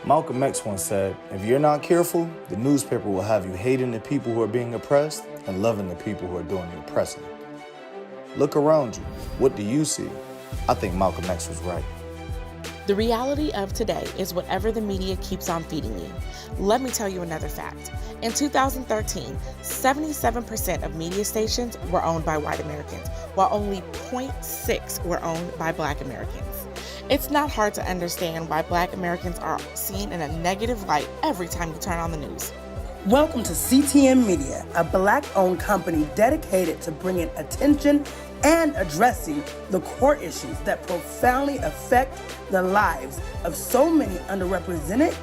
Malcolm X once said, if you're not careful, the newspaper will have you hating the people who are being oppressed and loving the people who are doing the oppressing. Look around you. What do you see? I think Malcolm X was right. The reality of today is whatever the media keeps on feeding you. Let me tell you another fact. In 2013, 77% of media stations were owned by white Americans, while only 0.6% were owned by Black Americans. It's not hard to understand why Black Americans are seen in a negative light every time you turn on the news. Welcome to CTM Media, a Black-owned company dedicated to bringing attention and addressing the core issues that profoundly affect the lives of so many underrepresented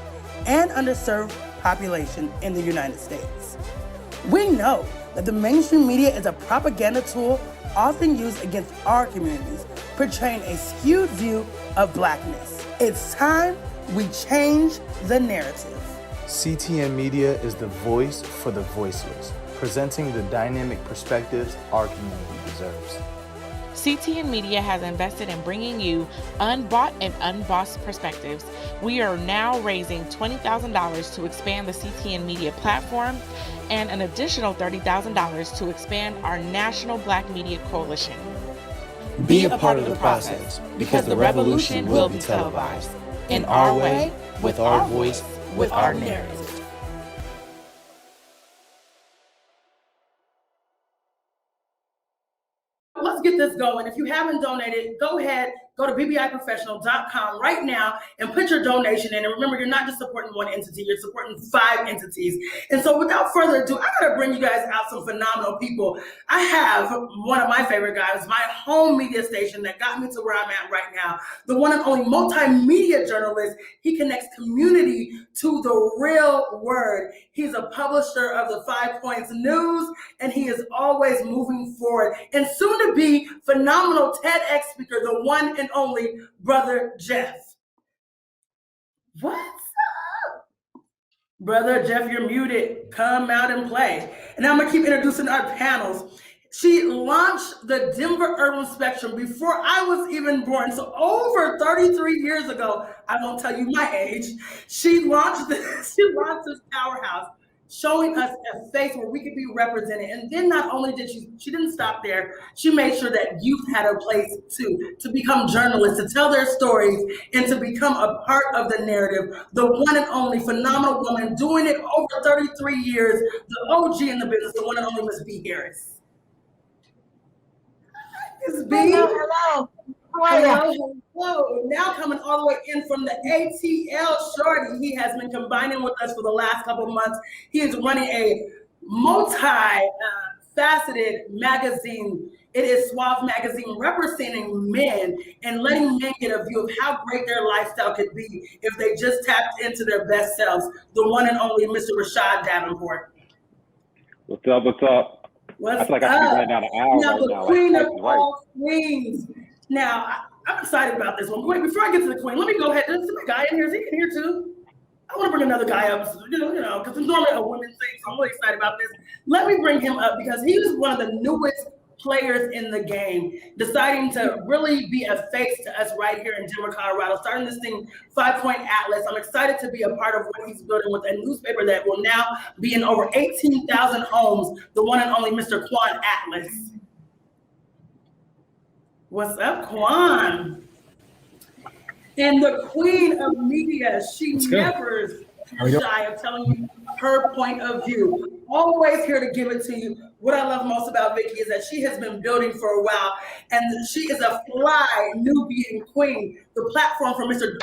and underserved population in the United States. We know that the mainstream media is a propaganda tool often used against our communities, portraying a skewed view of Blackness. It's time we change the narrative. CTM Media is the voice for the voiceless, presenting the dynamic perspectives our community deserves. CTN Media has invested in bringing you unbought and unbossed perspectives. We are now raising $20,000 to expand the CTN Media platform and an additional $30,000 to expand our National Black Media Coalition. Be a part of the process, because the revolution will be televised. In our way, with our voice, with our narrative. Let's get this going. If you haven't donated, go ahead, go to BBIProfessional.com right now and put your donation in. And remember, you're not just supporting one entity, you're supporting 5 entities. And so without further ado, I gotta bring you guys out some phenomenal people. I have one of my favorite guys, my home media station that got me to where I'm at right now, the one and only multimedia journalist. He connects community to the real word. He's a publisher of the 5 Points News, and he is always moving forward. And soon to be phenomenal TEDx speaker, the one and only Brother Jeff. What's up? Brother Jeff, you're muted. Come out and play. And I'm gonna keep introducing our panels. She launched the Denver Urban Spectrum before I was even born. So over 33 years ago, I won't tell you my age, she launched this powerhouse, showing us a face where we could be represented. And then not only did she didn't stop there, she made sure that youth had a place too, to become journalists, to tell their stories, and to become a part of the narrative. The one and only phenomenal woman doing it over 33 years, the OG in the business, the one and only Miss B. Harris. Miss B. Hello. Hello. Now coming all the way in from the ATL Shorty. He has been combining with us for the last couple of months. He is running a multi-faceted magazine. It is Suave Magazine, representing men and letting men get a view of how great their lifestyle could be if they just tapped into their best selves. The one and only Mr. Rashad Davenport. What's up? What's up? I feel like I should be running out of hours now, right the now. queen like, of all queens. Now, I'm excited about this one. Wait, before I get to the queen, let me go ahead. There's a guy in here. Is he in here too? I want to bring another guy up, because it's normally a women's thing, so I'm really excited about this. Let me bring him up because he's one of the newest players in the game, deciding to really be a face to us right here in Denver, Colorado, starting this thing, 5 Point Atlas. I'm excited to be a part of what he's building with a newspaper that will now be in over 18,000 homes, the one and only Mr. Quan Atlas. What's up, Quan? And the queen of media, she never is shy of telling you her point of view. Always here to give it to you. What I love most about Vicky is that she has been building for a while, and she is a fly Nubian queen, the platform for Mr.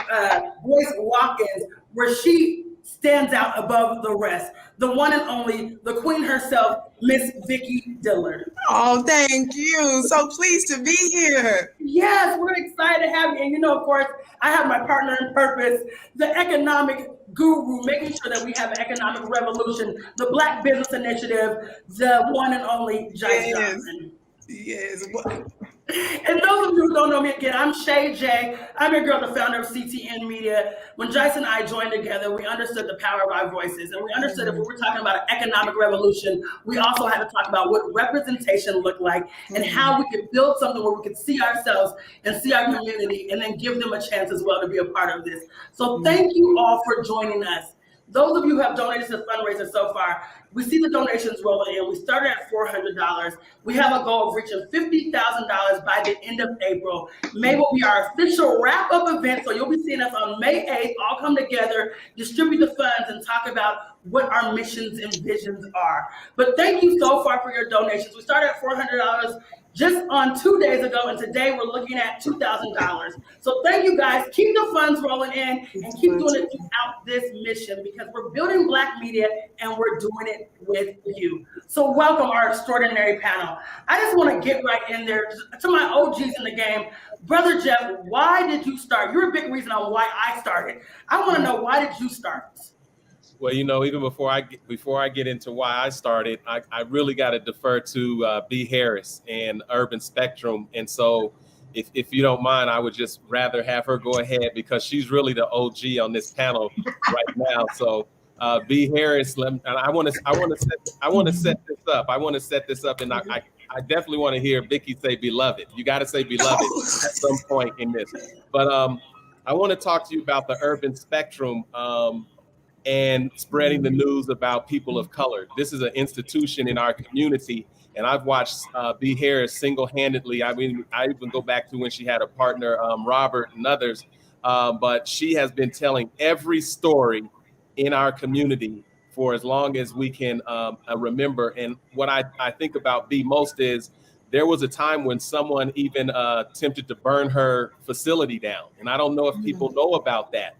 Boyce Watkins, where she stands out above the rest. The one and only, the queen herself, Miss Vicky Dillard. Oh, thank you. So pleased to be here. Yes, we're excited to have you. And of course, I have my partner in purpose, the economic guru, making sure that we have an economic revolution, the Black Business Initiative, the one and only Jice Johnson. Yes. And those of you who don't know me, again, I'm Shay J. I'm your girl, the founder of CTN Media. When Jice and I joined together, we understood the power of our voices. And we understood if we were talking about an economic revolution, we also had to talk about what representation looked like and how we could build something where we could see ourselves and see our community and then give them a chance as well to be a part of this. So thank you all for joining us. Those of you who have donated to the fundraiser so far, we see the donations rolling in. We started at $400. We have a goal of reaching $50,000 by the end of April. May will be our official wrap-up event, so you'll be seeing us on May 8th, all come together, distribute the funds, and talk about what our missions and visions are. But thank you so far for your donations. We started at $400 just on 2 days ago, and today we're looking at $2,000. So thank you guys. Keep the funds rolling in and keep doing it throughout this mission, because we're building Black media and we're doing it with you. So welcome our extraordinary panel. I just want to get right in there to my OGs in the game. Brother Jeff, why did you start? You're a big reason on why I started. I want to know, why did you start? Well, even before I get into why I started, I really got to defer to B. Harris and Urban Spectrum. And so if you don't mind, I would just rather have her go ahead, because she's really the OG on this panel right now. So B. Harris, and I want to set this up. I want to set this up, and I definitely want to hear Vicky say beloved. You got to say beloved at some point in this. But I want to talk to you about the Urban Spectrum and spreading the news about people of color. This is an institution in our community, and I've watched B. Harris single-handedly. I mean, I even go back to when she had a partner, Robert, and others, but she has been telling every story in our community for as long as we can remember. And what I think about B most is, there was a time when someone even attempted to burn her facility down. And I don't know if people know about that.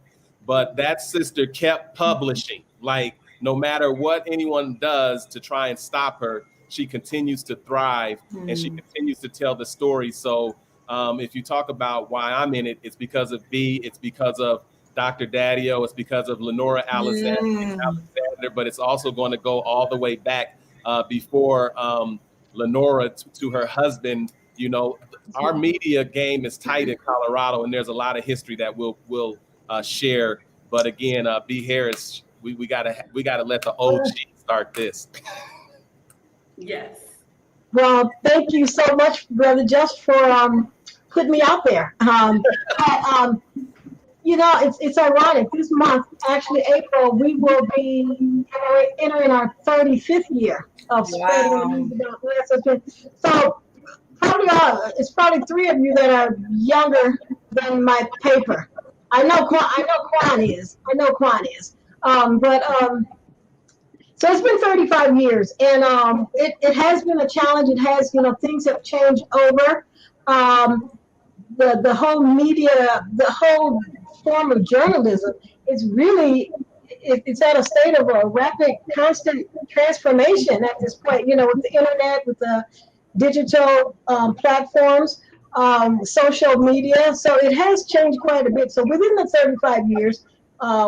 But that sister kept publishing. Like, no matter what anyone does to try and stop her, she continues to thrive and she continues to tell the story. So if you talk about why I'm in it, it's because of B, it's because of Dr. Daddio, it's because of Lenora Alexander, but it's also going to go all the way back before Lenora to her husband. Our media game is tight in Colorado, and there's a lot of history that we'll share. But again, B. Harris, we gotta let the OG start this. Yes. Well, thank you so much, Brother Jeff, for putting me out there. It's ironic. This month, actually April, we will be entering our 35th year of spreading the news about breast. So it's probably three of you that are younger than my paper. I know Quan is. So it's been 35 years, and it has been a challenge. It has, things have changed over. The whole media, the whole form of journalism is really, it's at a state of a rapid, constant transformation at this point. With the internet, with the digital platforms. Social media. So it has changed quite a bit. So within the 35 years,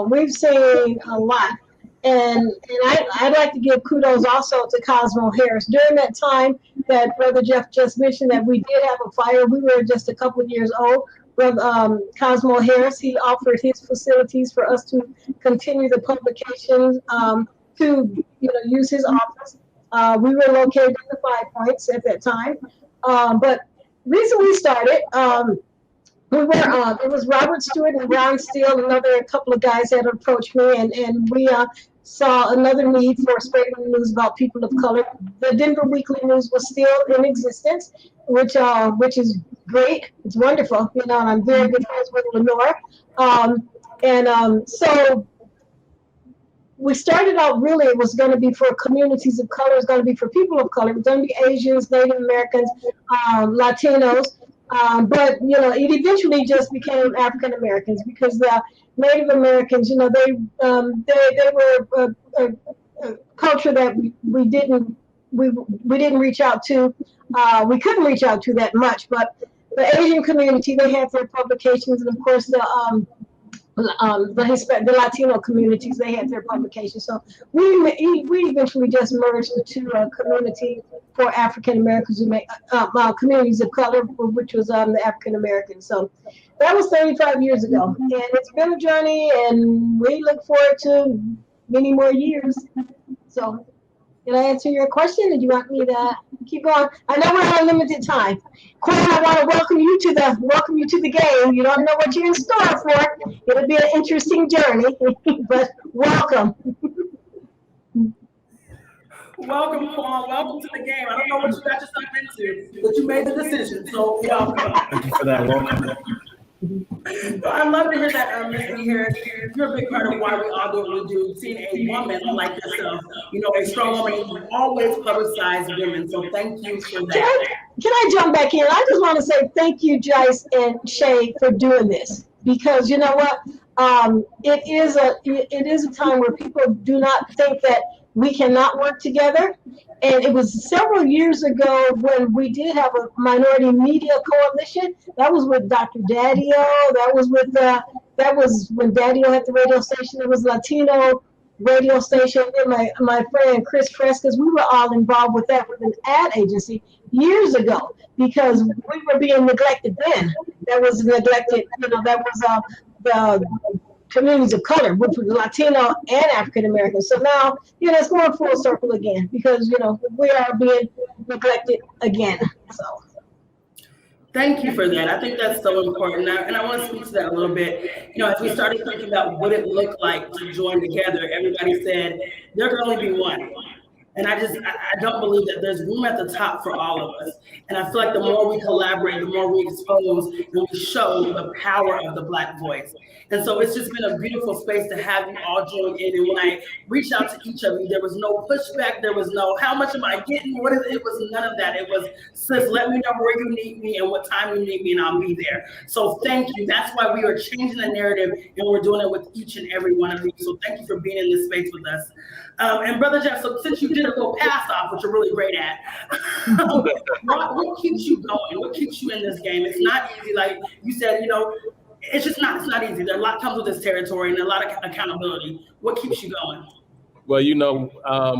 we've seen a lot. And I'd like to give kudos also to Cosmo Harris. During that time that Brother Jeff just mentioned that we did have a fire, we were just a couple of years old. Brother Cosmo Harris, he offered his facilities for us to continue the publications, to use his office. We were located in the 5 Points at that time. But reason we started, it was Robert Stewart and Ron Steele, a couple of guys that approached me, and we saw another need for spreading the news about people of color. The Denver Weekly News was still in existence, which is great. It's wonderful, and I'm very good friends with Lenora. So we started out, really, it was going to be for communities of color, it was going to be for people of color, it was going to be Asians, Native Americans, Latinos, but it eventually just became African Americans, because the Native Americans, they were a culture that we didn't reach out to, we couldn't reach out to that much, but the Asian community, they had their publications, and of course the Latino communities. They had their publication. So we eventually just merged the two community for African Americans who make communities of color, which was the African Americans. So that was 35 years ago, and it's been a journey, and we look forward to many more years. So, did I answer your question? Did you want me to keep going? I know we're on limited time. Quinn, I want to welcome you to the game. You don't know what you're in store for. It'll be an interesting journey, but welcome. Welcome, Paul. Welcome to the game. I don't know what you got yourself into, but you made the decision, so welcome. Thank you for that. Welcome. I love to hear that, Miss B here. You're a big part of why we all do what we do. Seeing a woman like yourself, a strong woman, you always publicize women. So thank you for that. Can I jump back in? I just want to say thank you, Jice and Shay, for doing this, because you know what? It is a time where people do not think that we cannot work together. And it was several years ago when we did have a minority media coalition. That was with Dr. Daddio. That was when Daddio had the radio station. It was Latino radio station. And my friend Chris Frescas, we were all involved with that with an ad agency years ago, because we were being neglected then. That was neglected, that was the communities of color, which was Latino and African American. So now, it's going full circle again, because, we are being neglected again. So. Thank you for that. I think that's so important. And I want to speak to that a little bit. As we started thinking about what it looked like to join together, everybody said there can only be one. And I don't believe that there's room at the top for all of us. And I feel like the more we collaborate, the more we expose and we show the power of the Black voice. And so it's just been a beautiful space to have you all join in. And when I reached out to each of you, there was no pushback. There was no, how much am I getting? What is it? It was none of that. It was, sis, let me know where you need me and what time you need me, and I'll be there. So thank you. That's why we are changing the narrative, and we're doing it with each and every one of you. So thank you for being in this space with us. And Brother Jeff, so since you did a little pass off, which you're really great at, what keeps you going? What keeps you in this game? It's not easy. Like you said, it's just not. It's not easy. There a lot comes with this territory and a lot of accountability. What keeps you going? Well,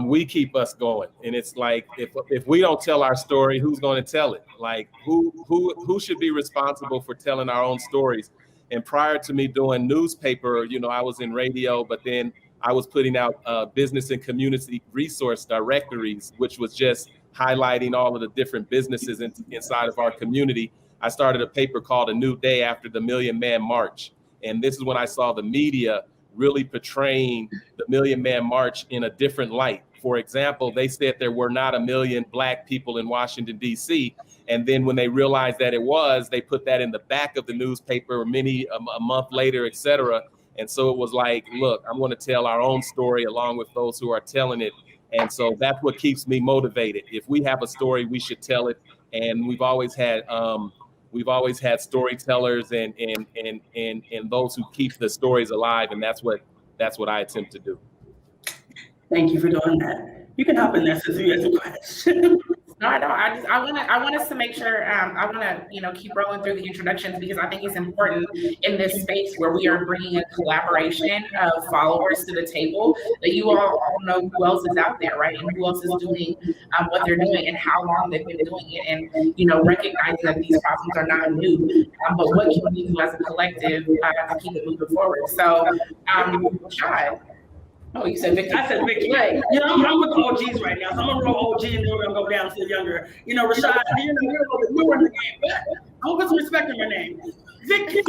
we keep us going, and it's like if we don't tell our story, who's going to tell it? Like who should be responsible for telling our own stories? And prior to me doing newspaper, I was in radio, but then I was putting out business and community resource directories, which was just highlighting all of the different businesses inside of our community. I started a paper called A New Day after the Million Man March. And this is when I saw the media really portraying the Million Man March in a different light. For example, they said there were not 1 million Black people in Washington, D.C. And then when they realized that it was, they put that in the back of the newspaper a month later, et cetera. And so it was like, look, I'm going to tell our own story along with those who are telling it. And so that's what keeps me motivated. If we have a story, we should tell it. And we've always had storytellers and those who keep the stories alive. And that's what I attempt to do. Thank you for doing that. You can hop in there since you have some questions. No, I don't. I want us to make sure. I want to, keep rolling through the introductions, because I think it's important in this space where we are bringing a collaboration of followers to the table, that you all know who else is out there, right, and who else is doing what they're doing and how long they've been doing it, and recognizing that these problems are not new, but what can we do as a collective to keep it moving forward. So, Rashad. Oh, you said Victor. I said Victor. Right. I'm with the OGs right now, so I'm gonna roll OG and then we're gonna go down to the younger. Rashad, you're a little bit newer in the game, but I'm gonna put some respect in your name. Victor.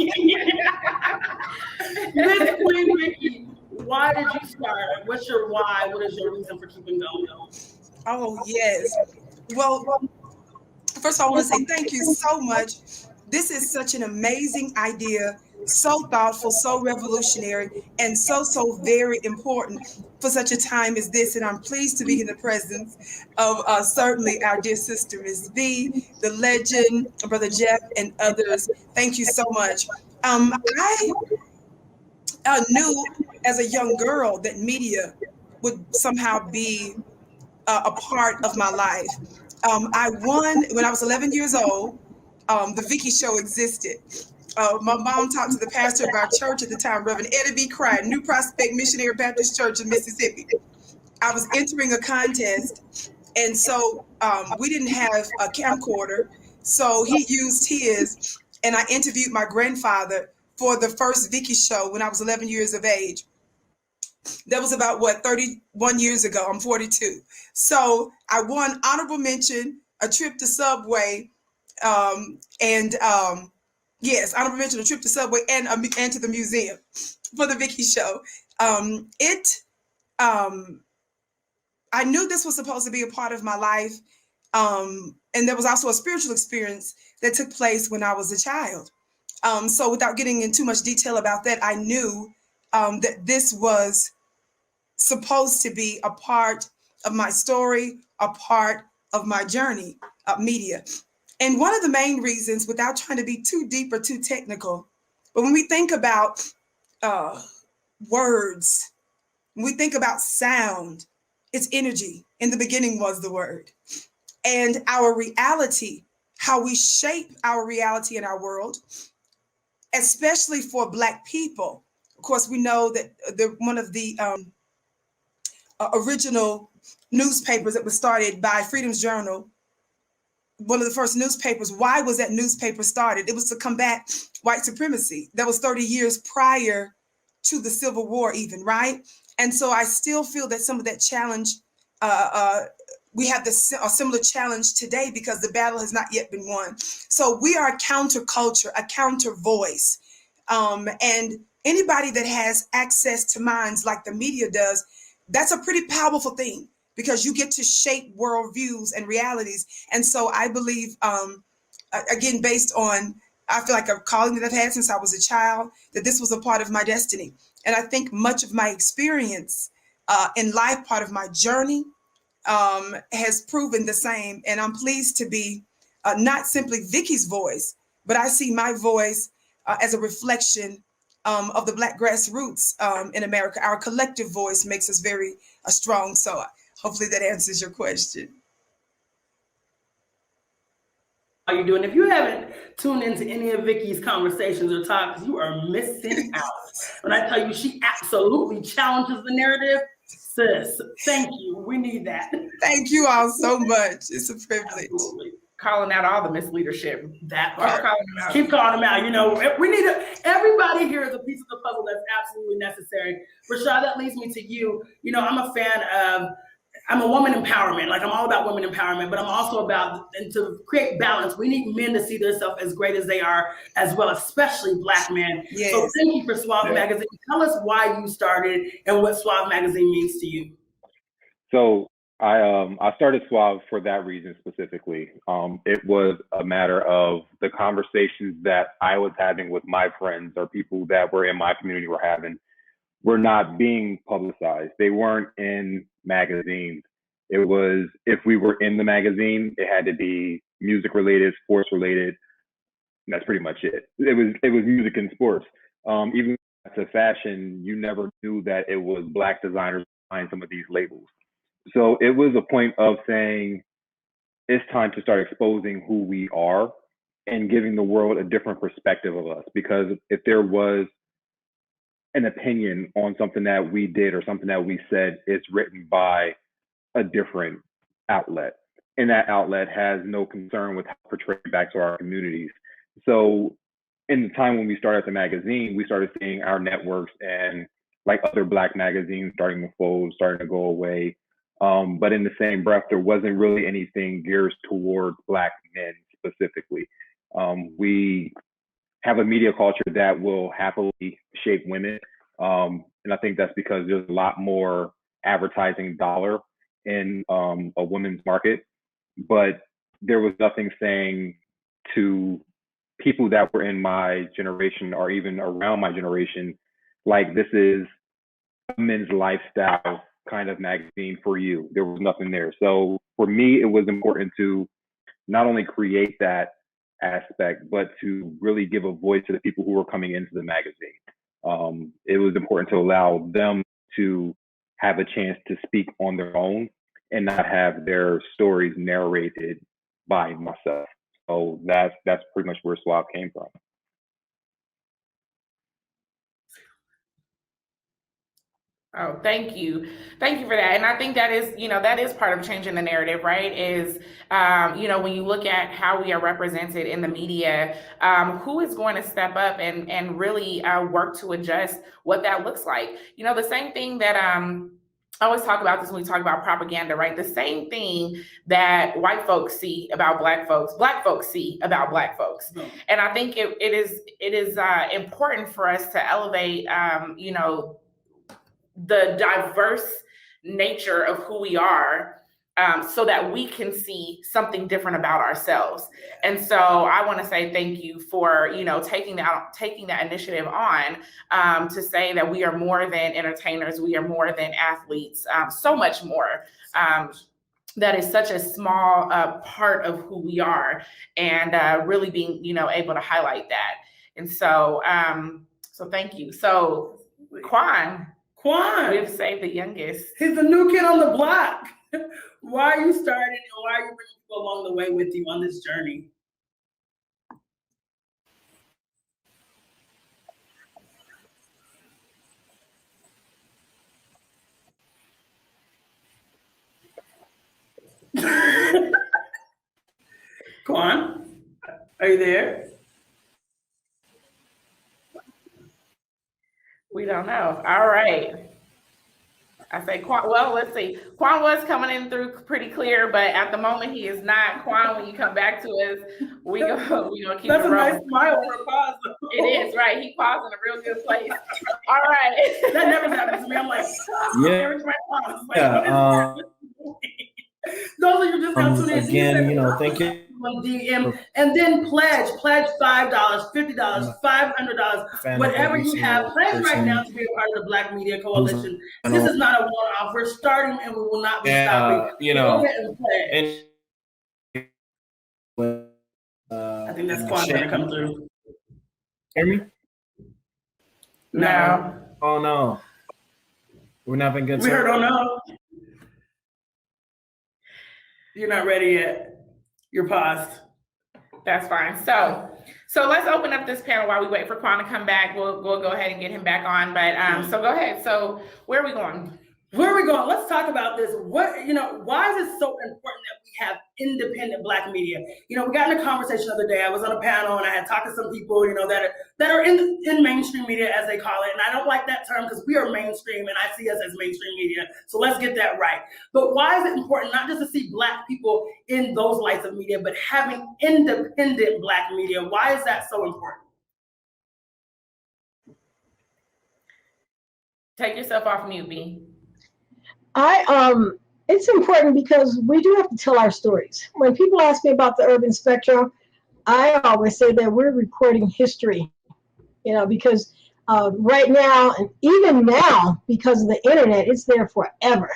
Miss Queen Vicky, why did you start? What's your why? What is your reason for keeping going? Oh, yes. Well, first of all, I want to say thank you so much. This is such an amazing idea. So thoughtful, so revolutionary, and so very important for such a time as this. And I'm pleased to be in the presence of certainly our dear sister, Ms. V, the legend, Brother Jeff, and others. Thank you so much. I knew as a young girl that media would somehow be a part of my life. I won when I was 11 years old. The Vicky Show existed. My mom talked to the pastor of our church at the time, Reverend Eddie B. Cried, New Prospect Missionary Baptist Church in Mississippi. I was entering a contest, and so we didn't have a camcorder, so he used his, and I interviewed my grandfather for the first Vicky show when I was 11 years of age. That was about 31 years ago. I'm 42. So I won honorable mention, a trip to Subway, and yes, honorable mention, a trip to Subway and to the museum for the Vicky show. I knew this was supposed to be a part of my life. And there was also a spiritual experience that took place when I was a child. So without getting into too much detail about that, I knew that this was supposed to be a part of my story, a part of my journey of media. And one of the main reasons, without trying to be too deep or too technical, but when we think about words, when we think about sound, it's energy. In the beginning was the word. And our reality, how we shape our reality in our world, especially for Black people. Of course, we know that one of the original newspapers that was started by Freedom's Journal, one of the first newspapers, why was that newspaper started? It was to combat white supremacy. That was 30 years prior to the Civil War even, right? And so I still feel that some of that challenge, we have a similar challenge today because the battle has not yet been won. So we are a counterculture, a counter voice. And anybody that has access to minds like the media does, that's a pretty powerful thing because you get to shape worldviews and realities. And so I believe, again, based on, I feel like a calling that I've had since I was a child, that this was a part of my destiny. And I think much of my experience in life, part of my journey, has proven the same. And I'm pleased to be not simply Vicky's voice, but I see my voice as a reflection of the Black grassroots in America. Our collective voice makes us very strong. So hopefully that answers your question. How you doing? If you haven't tuned into any of Vicky's conversations or talks, you are missing out. When I tell you, she absolutely challenges the narrative. Sis, thank you. We need that. Thank you all so much. It's a privilege. Absolutely. Calling out all the misleadership. That part. Keep calling them out. You know, we need everybody here is a piece of the puzzle that's absolutely necessary. Rashad, that leads me to you. You know, I'm a woman empowerment. Like, I'm all about women empowerment, but I'm also about, and to create balance, we need men to see themselves as great as they are as well, especially Black men. Yes. So thank you for Suave Magazine. Tell us why you started and what Suave Magazine means to you. So I started Suave for that reason specifically. It was a matter of the conversations that I was having with my friends or people that were in my community were not being publicized. They weren't in magazines. It was, if we were in the magazine, it had to be music related, sports related. That's pretty much it. It was music and sports. Even to fashion, you never knew that it was Black designers behind some of these labels. So it was a point of saying, it's time to start exposing who we are and giving the world a different perspective of us. Because if there was an opinion on something that we did or something that we said, it's written by a different outlet. And that outlet has no concern with how to portray it back to our communities. So in the time when we started the magazine, we started seeing our networks and like other Black magazines starting to fold, starting to go away. But in the same breath, there wasn't really anything geared toward Black men specifically. We have a media culture that will happily shape women. And I think that's because there's a lot more advertising dollar in a women's market. But there was nothing saying to people that were in my generation or even around my generation, like, this is a men's lifestyle kind of magazine for you. There was nothing there. So for me, it was important to not only create that aspect, but to really give a voice to the people who were coming into the magazine. It was important to allow them to have a chance to speak on their own and not have their stories narrated by myself. So that's pretty much where Suave came from. Oh, thank you. Thank you for that. And I think that is, that is part of changing the narrative, right? Is, when you look at how we are represented in the media, who is going to step up and really work to adjust what that looks like? The same thing that I always talk about this when we talk about propaganda, right? The same thing that white folks see about black folks see about black folks. And I think it is important for us to elevate, the diverse nature of who we are, so that we can see something different about ourselves. And so I want to say thank you for, taking that initiative on, to say that we are more than entertainers, we are more than athletes, so much more. That is such a small part of who we are, and really being, able to highlight that. And so, so thank you. So, Quan, we've saved the youngest. He's the new kid on the block. Why are you starting, and why are you bringing people along the way with you on this journey? Quan, are you there? We don't know. All right. I say Quan. Well, let's see. Quan was coming in through pretty clear, but at the moment he is not. Quan, when you come back to us, we gonna keep That's it a rolling. nice smile for a pause. It is, right? He paused in a real good place. All right. That never happens to me. I'm like, Yeah. Like, Yeah. Those of you just now tuning in. Again, thank you. DM, and then pledge $5, $50, $500, whatever you have. Pledge right now to be a part of the Black Media Coalition. This is not a one-off. We're starting, and we will not be stopping. Go ahead and pledge. I think that's Quan going to come through. Hear me? No. Oh no. We're not been good. We heard, oh no. You're not ready yet. You're paused. That's fine. So let's open up this panel while we wait for Quan to come back. We'll go ahead and get him back on. But so go ahead. So where are we going? Where are we going? Let's talk about this. Why is it so important that we have independent Black media? We got in a conversation the other day. I was on a panel and I had talked to some people, that are in mainstream media, as they call it. And I don't like that term because we are mainstream and I see us as mainstream media. So let's get that right. But why is it important not just to see Black people in those lights of media, but having independent Black media? Why is that so important? Take yourself off mute, B. It's important because we do have to tell our stories. When people ask me about the urban spectrum, I always say that we're recording history, because right now, and even now, because of the internet, it's there forever.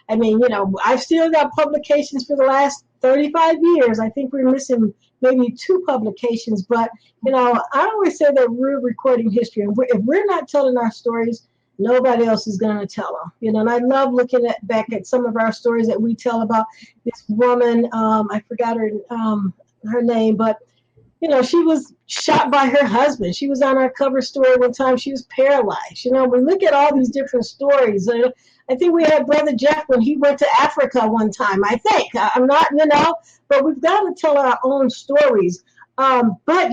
I mean, I've still got publications for the last 35 years. I think we're missing maybe 2 publications, but, I always say that we're recording history. And if we're not telling our stories, nobody else is going to tell them, and I love looking back at some of our stories that we tell about this woman. I forgot her name, but she was shot by her husband. She was on our cover story one time. She was paralyzed. We look at all these different stories. I think we had Brother Jeff when he went to Africa one time. I think I'm not, but we've got to tell our own stories. But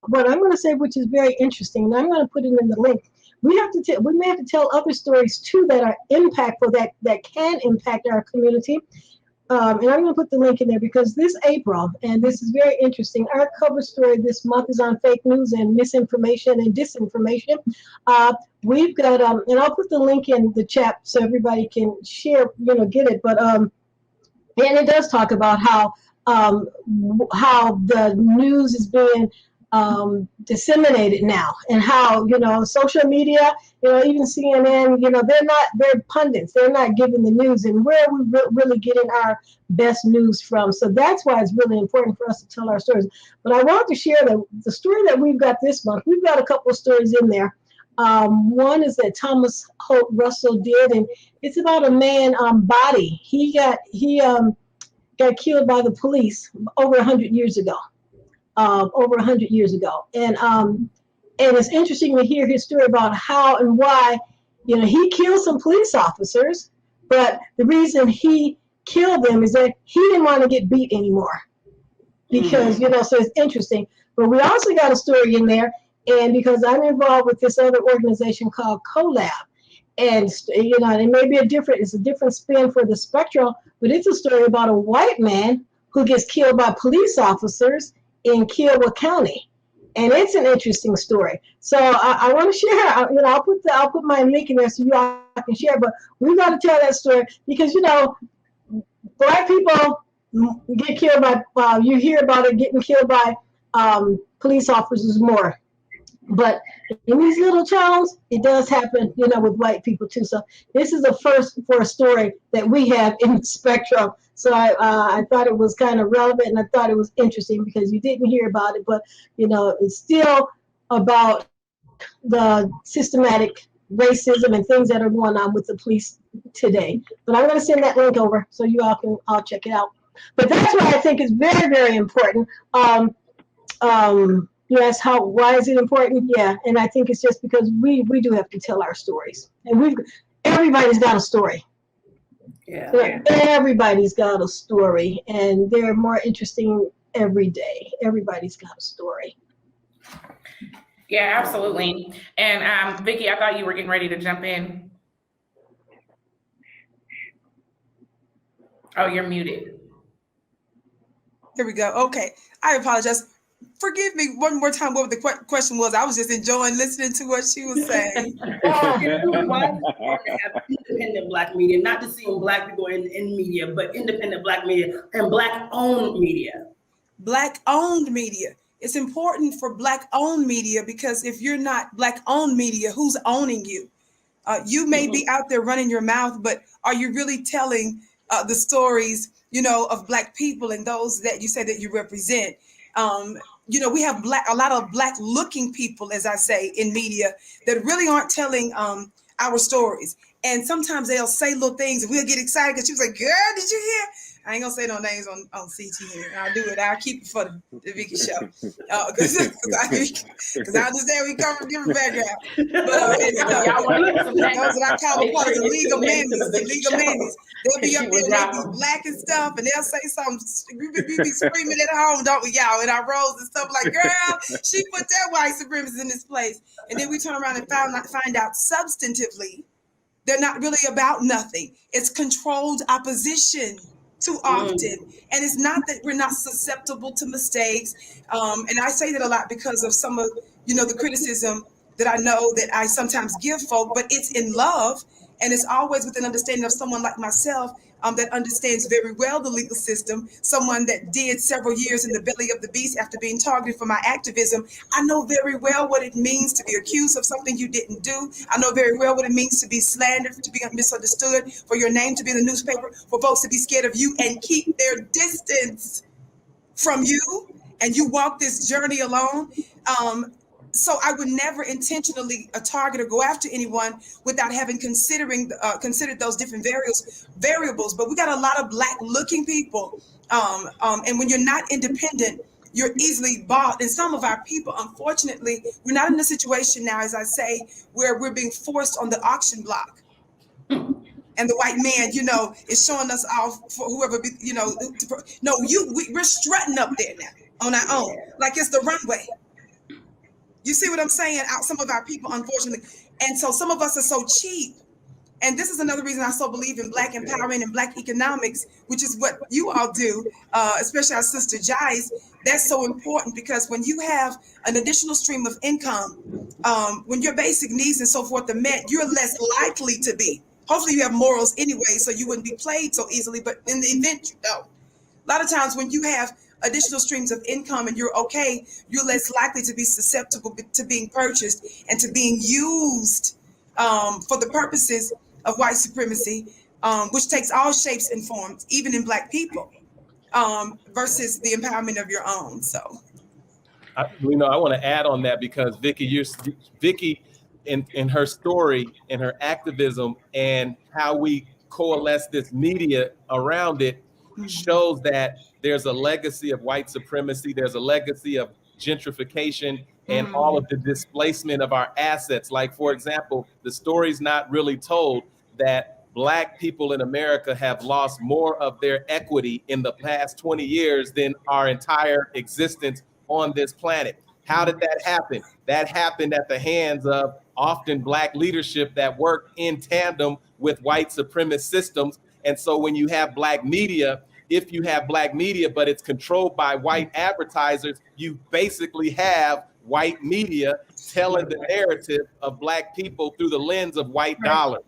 what I'm going to say, which is very interesting, and I'm going to put it in the link. We may have to tell other stories too that are impactful, that can impact our community. And I'm going to put the link in there because this April, and this is very interesting, our cover story this month is on fake news and misinformation and disinformation. We've got, and I'll put the link in the chat so everybody can share, get it. But and it does talk about how the news is being disseminated now, and how social media, even CNN, they're pundits, they're not giving the news, and where are we really getting our best news from? So that's why it's really important for us to tell our stories. But I want to share the story that we've got this month. We've got a couple of stories in there. One is that Thomas Holt Russell did, and it's about a man body. He got killed by the police over 100 years ago. And it's interesting to hear his story about how and why You know, he killed some police officers, but the reason he killed them is that he didn't want to get beat anymore. Because, you know, so it's interesting. But we also got a story in there, and because I'm involved with this other organization called Collab, and, you know, it may be it's a different spin for the spectrum, but it's a story about a white man who gets killed by police officers in Kiowa County. And it's an interesting story. So I want to share, you know, I'll put my link in there so you all can share, but we got to tell that story because, you know, Black people get killed by, you hear about it getting killed by police officers more. But in these little towns, it does happen, you know, with white people too. So this is the first for a story that we have in the spectrum. So I thought it was kind of relevant, and I thought it was interesting because you didn't hear about it, but, you know, it's still about the systematic racism and things that are going on with the police today. But I'm going to send that link over so you all can all check it out. But that's what I think is very, very important. You ask why is it important? Yeah, and I think it's just because we do have to tell our stories, and everybody's got a story. Yeah, everybody's got a story, and they're more interesting every day. Everybody's got a story. Yeah, absolutely. And Vicky, I thought you were getting ready to jump in. Oh, you're muted. Here we go. Okay, I apologize. Forgive me one more time what the question was. I was just enjoying listening to what she was saying. Why is it important to have independent Black media, not to see Black people in media, but independent Black media and Black-owned media? Black-owned media. It's important for Black-owned media because if you're not Black-owned media, who's owning you? You may be out there running your mouth, but are you really telling the stories, you know, of Black people and those that you say that you represent? You know, we have a lot of Black looking people, as I say, in media that really aren't telling our stories. And sometimes they'll say little things and we'll get excited because she was like, girl, did you hear? I ain't gonna say no names on CT here. I'll do it. I'll keep it for the Vicky show. Because I understand we come from different backgrounds. But you know, those that I call a part of the legal mammies. They'll be up there, they be Black and stuff, and they'll say something. We be screaming at home, don't we, y'all, in our roles and stuff like, girl, she put that white supremacist in this place. And then we turn around and find out substantively, they're not really about nothing. It's controlled opposition too often. And it's not that we're not susceptible to mistakes. And I say that a lot because of some of, you know, the criticism that I know that I sometimes give folk, but it's in love. And it's always with an understanding of someone like myself that understands very well the legal system, someone that did several years in the belly of the beast after being targeted for my activism. I know very well what it means to be accused of something you didn't do. I know very well what it means to be slandered, to be misunderstood, for your name to be in the newspaper, for folks to be scared of you and keep their distance from you. And you walk this journey alone. So I would never intentionally target or go after anyone without having considered those different variables. But we got a lot of Black looking people. And when you're not independent, you're easily bought. And some of our people, unfortunately, we're not in a situation now, as I say, where we're being forced on the auction block. And the white man, you know, is showing us off for whoever, you know, we're strutting up there now on our own, like it's the runway. You see what I'm saying? Some of our people, unfortunately. And so some of us are so cheap. And this is another reason I so believe in Black empowerment and Black economics, which is what you all do, especially our sister Jice. That's so important because when you have an additional stream of income, when your basic needs and so forth are met, you're less likely to be. Hopefully you have morals anyway, so you wouldn't be played so easily. But in the event you don't. A lot of times when you have additional streams of income and you're okay, you're less likely to be susceptible to being purchased and to being used for the purposes of white supremacy, which takes all shapes and forms, even in Black people, versus the empowerment of your own. So, I want to add on that because Vicky, in her story and her activism and how we coalesce this media around it shows that there's a legacy of white supremacy. There's a legacy of gentrification and all of the displacement of our assets. Like, for example, the story's not really told that Black people in America have lost more of their equity in the past 20 years than our entire existence on this planet. How did that happen? That happened at the hands of often Black leadership that worked in tandem with white supremacist systems. And so when you have Black media, if you have Black media, but it's controlled by white advertisers, you basically have white media telling the narrative of Black people through the lens of white dollars.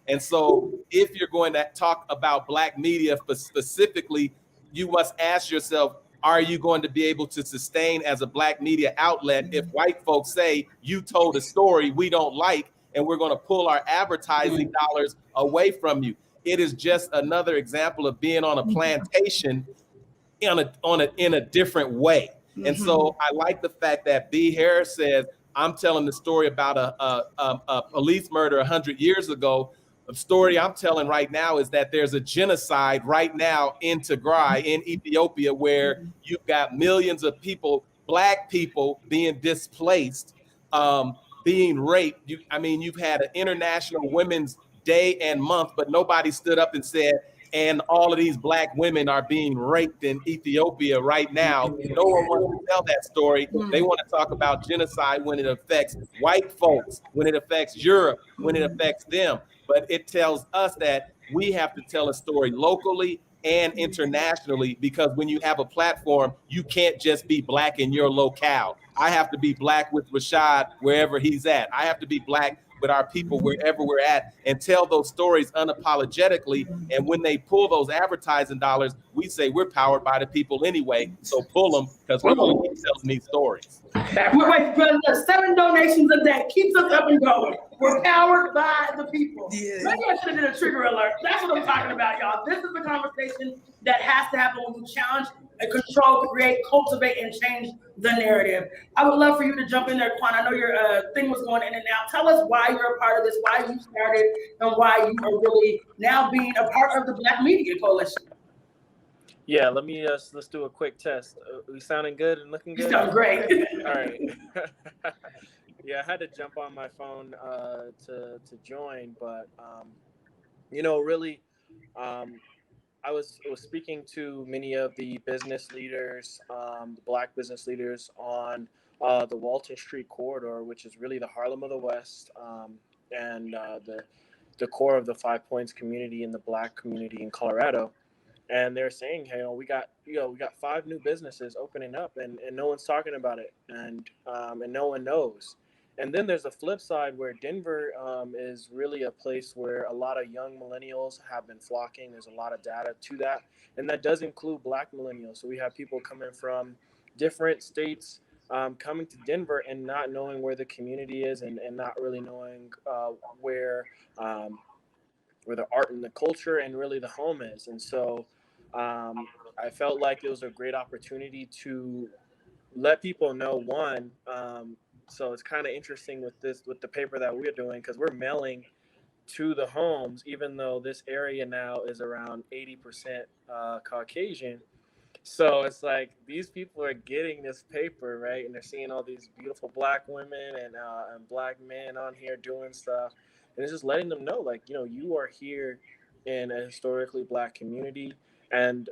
And so if you're going to talk about Black media specifically, you must ask yourself, are you going to be able to sustain as a Black media outlet if white folks say you told a story we don't like and we're going to pull our advertising dollars away from you? It is just another example of being on a plantation in a different way. And so I like the fact that B. Harris says, I'm telling the story about a police murder 100 years ago. The story I'm telling right now is that there's a genocide right now in Tigray, in Ethiopia, where you've got millions of people, Black people, being displaced, being raped. You've had an International Women's Day and month, but nobody stood up and said, and all of these Black women are being raped in Ethiopia right now. No one wants to tell that story. They want to talk about genocide when it affects white folks, when it affects Europe, when it affects them. But it tells us that we have to tell a story locally and internationally, because when you have a platform, you can't just be Black in your locale. I have to be Black with Rashad wherever he's at. I have to be Black with our people wherever we're at, and tell those stories unapologetically. And when they pull those advertising dollars, we say we're powered by the people anyway, so pull them, because we're going to keep telling these stories. We're 7 donations a day keeps us up and going. We're powered by the people. Yeah. Maybe I should have did a trigger alert. That's what I'm talking about, y'all. This is the conversation that has to happen when we challenge and control, create, cultivate, and change the narrative. I would love for you to jump in there, Quan. I know your thing was going in and out. Tell us why you're a part of this, why you started, and why you are really now being a part of the Black Media Coalition. Yeah, let's do a quick test. We sounding good and looking good? You sound great. All right. Yeah, I had to jump on my phone to join, but really, I was speaking to many of the business leaders, the Black business leaders on the Walton Street corridor, which is really the Harlem of the West, and the core of the 5 Points community and the Black community in Colorado. And they're saying, hey, we got 5 new businesses opening up, and no one's talking about it, and no one knows. And then there's a flip side where Denver is really a place where a lot of young millennials have been flocking. There's a lot of data to that, and that does include Black millennials. So we have people coming from different states coming to Denver and not knowing where the community is, and not really knowing where the art and the culture and really the home is. And so I felt like it was a great opportunity to let people know, one, so it's kind of interesting with the paper that we're doing, because we're mailing to the homes, even though this area now is around 80% Caucasian. So it's like these people are getting this paper, right? And they're seeing all these beautiful Black women and Black men on here doing stuff. And it's just letting them know, like, you are here in a historically Black community, and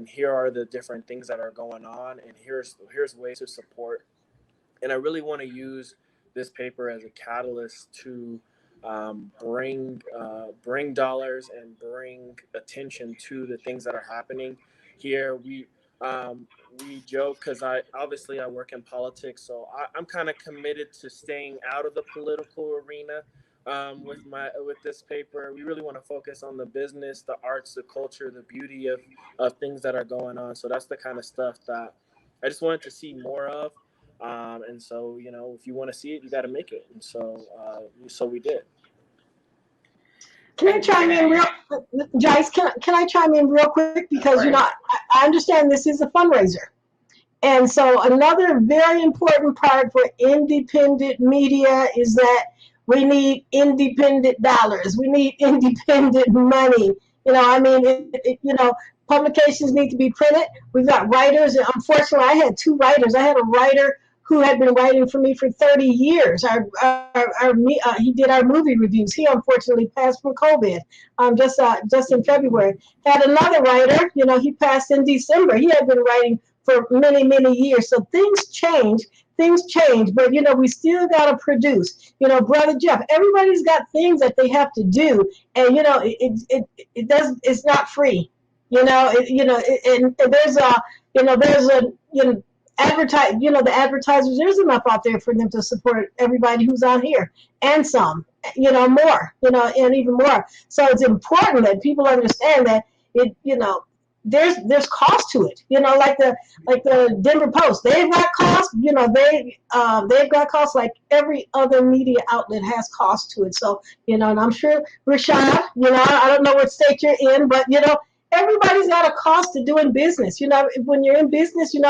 here are the different things that are going on, and here's ways to support. And I really want to use this paper as a catalyst to bring dollars and bring attention to the things that are happening here. We joke, because I work in politics, so I'm kind of committed to staying out of the political arena with this paper. We really want to focus on the business, the arts, the culture, the beauty of things that are going on. So that's the kind of stuff that I just wanted to see more of. And so, if you want to see it, you got to make it. And so we did. Can I chime in Jice, can I chime in real quick? Because, I understand this is a fundraiser. And so another very important part for independent media is that we need independent dollars. We need independent money. Publications need to be printed. We've got writers. And unfortunately, I had 2 writers. I had a writer who had been writing for me for 30 years. He did our movie reviews. He unfortunately passed from COVID just in February. Had another writer, he passed in December. He had been writing for many, many years. So things change, but we still got to produce. Brother Jeff, everybody's got things that they have to do, and it's not free. And there's the advertisers, there's enough out there for them to support everybody who's out here and some, more, and even more. So it's important that people understand that there's cost to it, like the Denver Post, they've got cost, they've got cost like every other media outlet has cost to it. So, and I'm sure Rashad, I don't know what state you're in, but everybody's got a cost to doing business. When you're in business, you've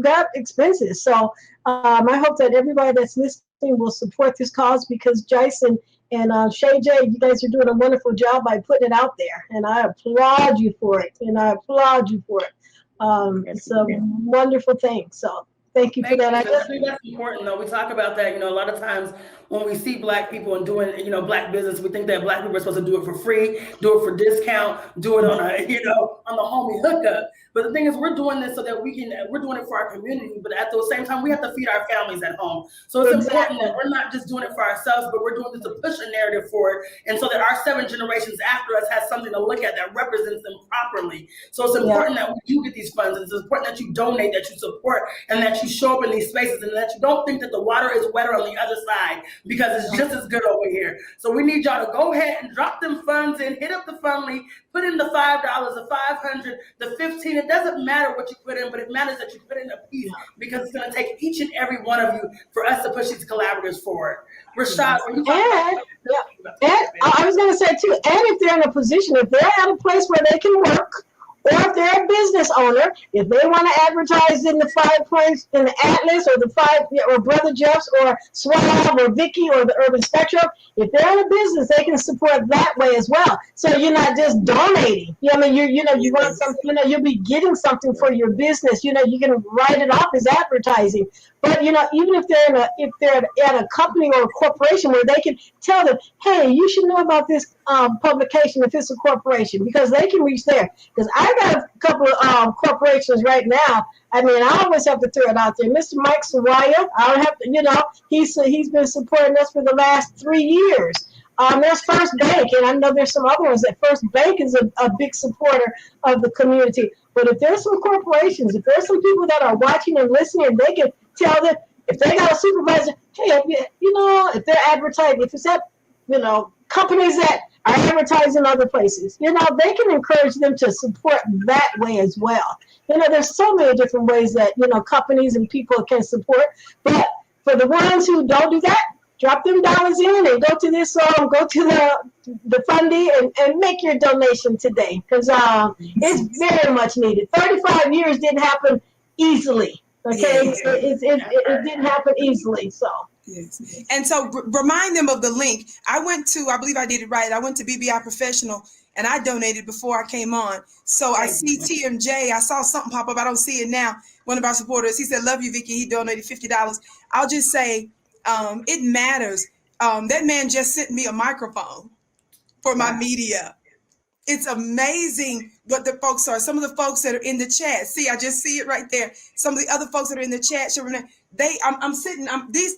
got expenses. So I hope that everybody that's listening will support this cause, because Jice and Shay J, you guys are doing a wonderful job by putting it out there, and I applaud you for it. It's a wonderful thing. So thank you for that. I think that's important, though. We talk about that. A lot of times when we see Black people and doing, Black business, we think that Black people are supposed to do it for free, do it for discount, do it on on the homie hookup. But the thing is, we're doing this so that we're doing it for our community, but at the same time, we have to feed our families at home. So it's important that we're not just doing it for ourselves, but we're doing this to push a narrative forward, and so that our 7 generations after us has something to look at that represents them properly. So it's important that we do get these funds. It's important that you donate, that you support, and that you show up in these spaces, and that you don't think that the water is wetter on the other side, because it's just as good over here. So we need y'all to go ahead and drop them funds in, hit up the Fundly, put in the $5, the $500, the $15. It doesn't matter what you put in, but it matters that you put in a piece, because it's going to take each and every one of you for us to push these collaboratives forward. Rashad, when you and I was going to say too, and if they're in a position, if they're at a place where they can work, or if they're a business owner, if they want to advertise in the 5 Points, in the Atlas, or the 5, or Brother Jeff's, or Swab, or Vicky, or the Urban Spectrum, if they're in a business, they can support that way as well. So you're not just donating. You want some, you'll be getting something for your business. You can write it off as advertising. But even if they're at a company or a corporation where they can tell them, hey, you should know about this publication if it's a corporation, because they can reach there. Because I got a couple of corporations right now. I always have to throw it out there. Mr. Mike Sawaya, I don't have to, he's been supporting us for the last 3 years. There's First Bank, and I know there's some other ones. That First Bank is a big supporter of the community. But if there's some corporations, if there's some people that are watching and listening, they can tell them, if they got a supervisor, hey, if they're advertising, if it's at, companies that are advertising other places, they can encourage them to support that way as well. There's so many different ways that, companies and people can support. But for the ones who don't do that, drop them dollars in and go to this, go to the Fundly and make your donation today, because it's very much needed. 35 years didn't happen easily. Okay, it didn't happen easily. So. Yes. And so remind them of the link. I believe I did it right. I went to BBI Professional and I donated before I came on. So I see TMJ. I saw something pop up. I don't see it now. One of our supporters, he said, love you, Vicky. He donated $50. I'll just say, it matters. That man just sent me a microphone for my media. It's amazing what the folks are. Some of the folks that are in the chat. See, I just see it right there. Some of the other folks that are in the chat.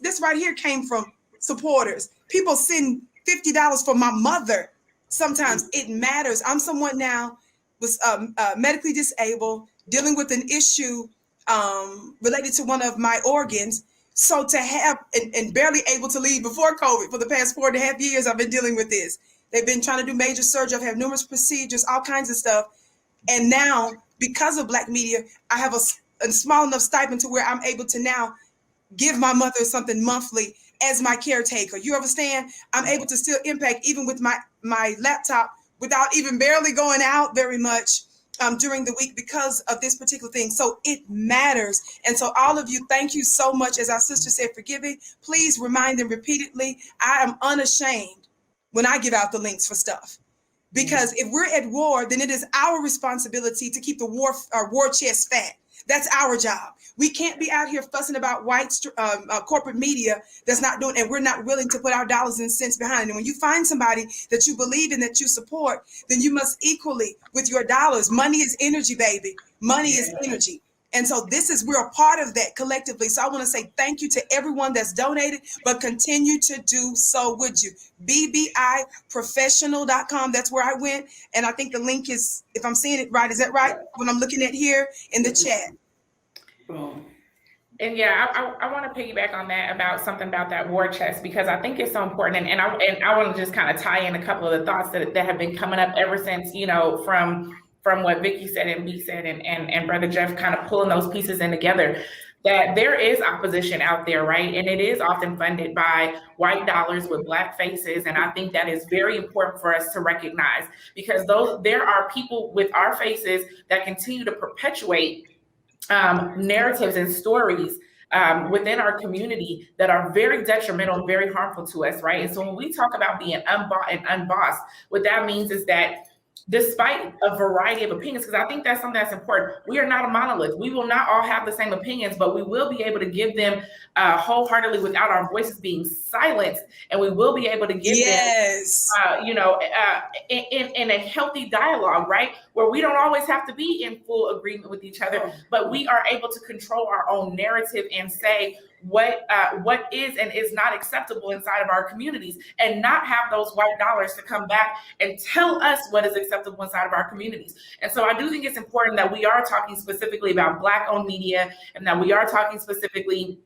This right here came from supporters. People send $50 for my mother. Sometimes it matters. I'm someone now was medically disabled, dealing with an issue related to one of my organs. So to have and barely able to leave before COVID for the past 4.5 years, I've been dealing with this. They've been trying to do major surgery. I've had numerous procedures, all kinds of stuff. And now, because of Black media, I have a small enough stipend to where I'm able to now give my mother something monthly as my caretaker. You understand? I'm able to still impact even with my laptop without even barely going out very much during the week because of this particular thing. So it matters. And so all of you, thank you so much. As our sister said, for giving. Please remind them repeatedly. I am unashamed when I give out the links for stuff, because if we're at war, then it is our responsibility to keep the war chest fat. That's our job. We can't be out here fussing about white corporate media that's not doing, and we're not willing to put our dollars and cents behind it. And when you find somebody that you believe in, that you support, then you must equally with your dollars. Money is energy, baby. Money is energy. And so we're a part of that collectively. So I want to say thank you to everyone that's donated, but continue to do so, would you? BBIProfessional.com. That's where I went. And I think the link is, if I'm seeing it right, is that right? When I'm looking at here in the chat. And yeah, I want to piggyback on that about something about that war chest, because I think it's so important. And I want to just kind of tie in a couple of the thoughts that have been coming up ever since, from what Vicky said and B said and Brother Jeff kind of pulling those pieces in together, that there is opposition out there, right? And it is often funded by white dollars with Black faces. And I think that is very important for us to recognize, because there are people with our faces that continue to perpetuate narratives and stories within our community that are very detrimental and very harmful to us, right? And so when we talk about being unbought and unbossed, what that means is that despite a variety of opinions, because I think that's something that's important, we are not a monolith. We will not all have the same opinions, but we will be able to give them wholeheartedly without our voices being silenced, and we will be able to give them, in a healthy dialogue, right? Where we don't always have to be in full agreement with each other, but we are able to control our own narrative and say what is and is not acceptable inside of our communities, and not have those white dollars to come back and tell us what is acceptable inside of our communities. And so I do think it's important that we are talking specifically about Black-owned media, and that we are talking specifically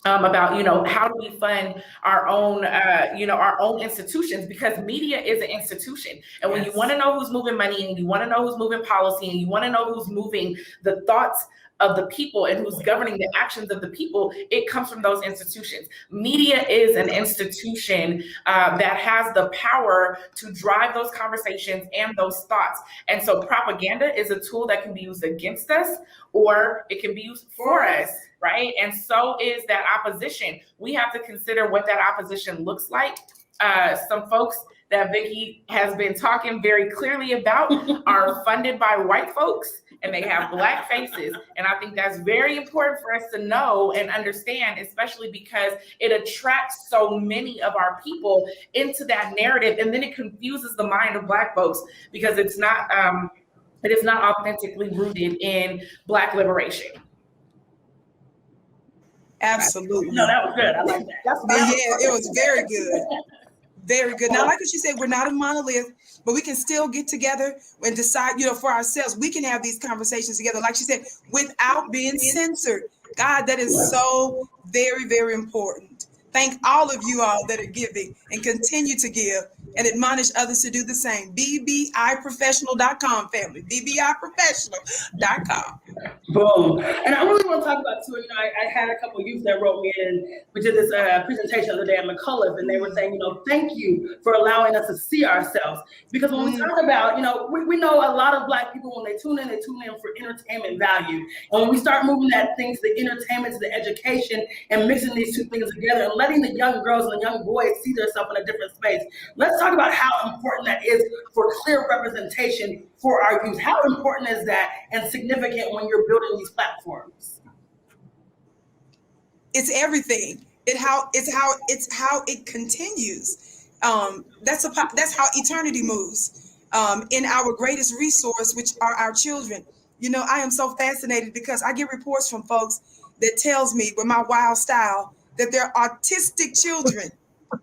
about, how do we fund our own, our own institutions, because media is an institution. And when you want to know who's moving money, and you want to know who's moving policy, and you want to know who's moving the thoughts of the people and who's governing the actions of the people, it comes from those institutions. Media is an institution that has the power to drive those conversations and those thoughts. And so propaganda is a tool that can be used against us, or it can be used for us, right? And so is that opposition. We have to consider what that opposition looks like. Some folks that Vicky has been talking very clearly about are funded by white folks, and they have Black faces. And I think that's very important for us to know and understand, especially because it attracts so many of our people into that narrative. And then it confuses the mind of Black folks, because it is not authentically rooted in Black liberation. Absolutely. No, that was good. I like that. It was very good. Very good. Now, like what you said, we're not a monolith, but we can still get together and decide, for ourselves. We can have these conversations together, like she said, without being censored. God, that is so very, very important. Thank all of you all that are giving and continue to give and admonish others to do the same. BBIProfessional.com, family. BBIProfessional.com. Boom. And I really want to talk about too, I had a couple of youth that wrote me in. We did this presentation the other day at McCullough, and they were saying, thank you for allowing us to see ourselves. Because when we talk about, we know a lot of Black people, when they tune in for entertainment value. And when we start moving that thing to the entertainment, to the education, and mixing these two things together and letting the young girls and the young boys see themselves in a different space, let's talk about how important that is for clear representation for our youth. How important is that and significant when you're building these platforms? It's everything. It's how it continues. That's how eternity moves. In our greatest resource, which are our children. I am so fascinated because I get reports from folks that tells me with my wild style that they're autistic children.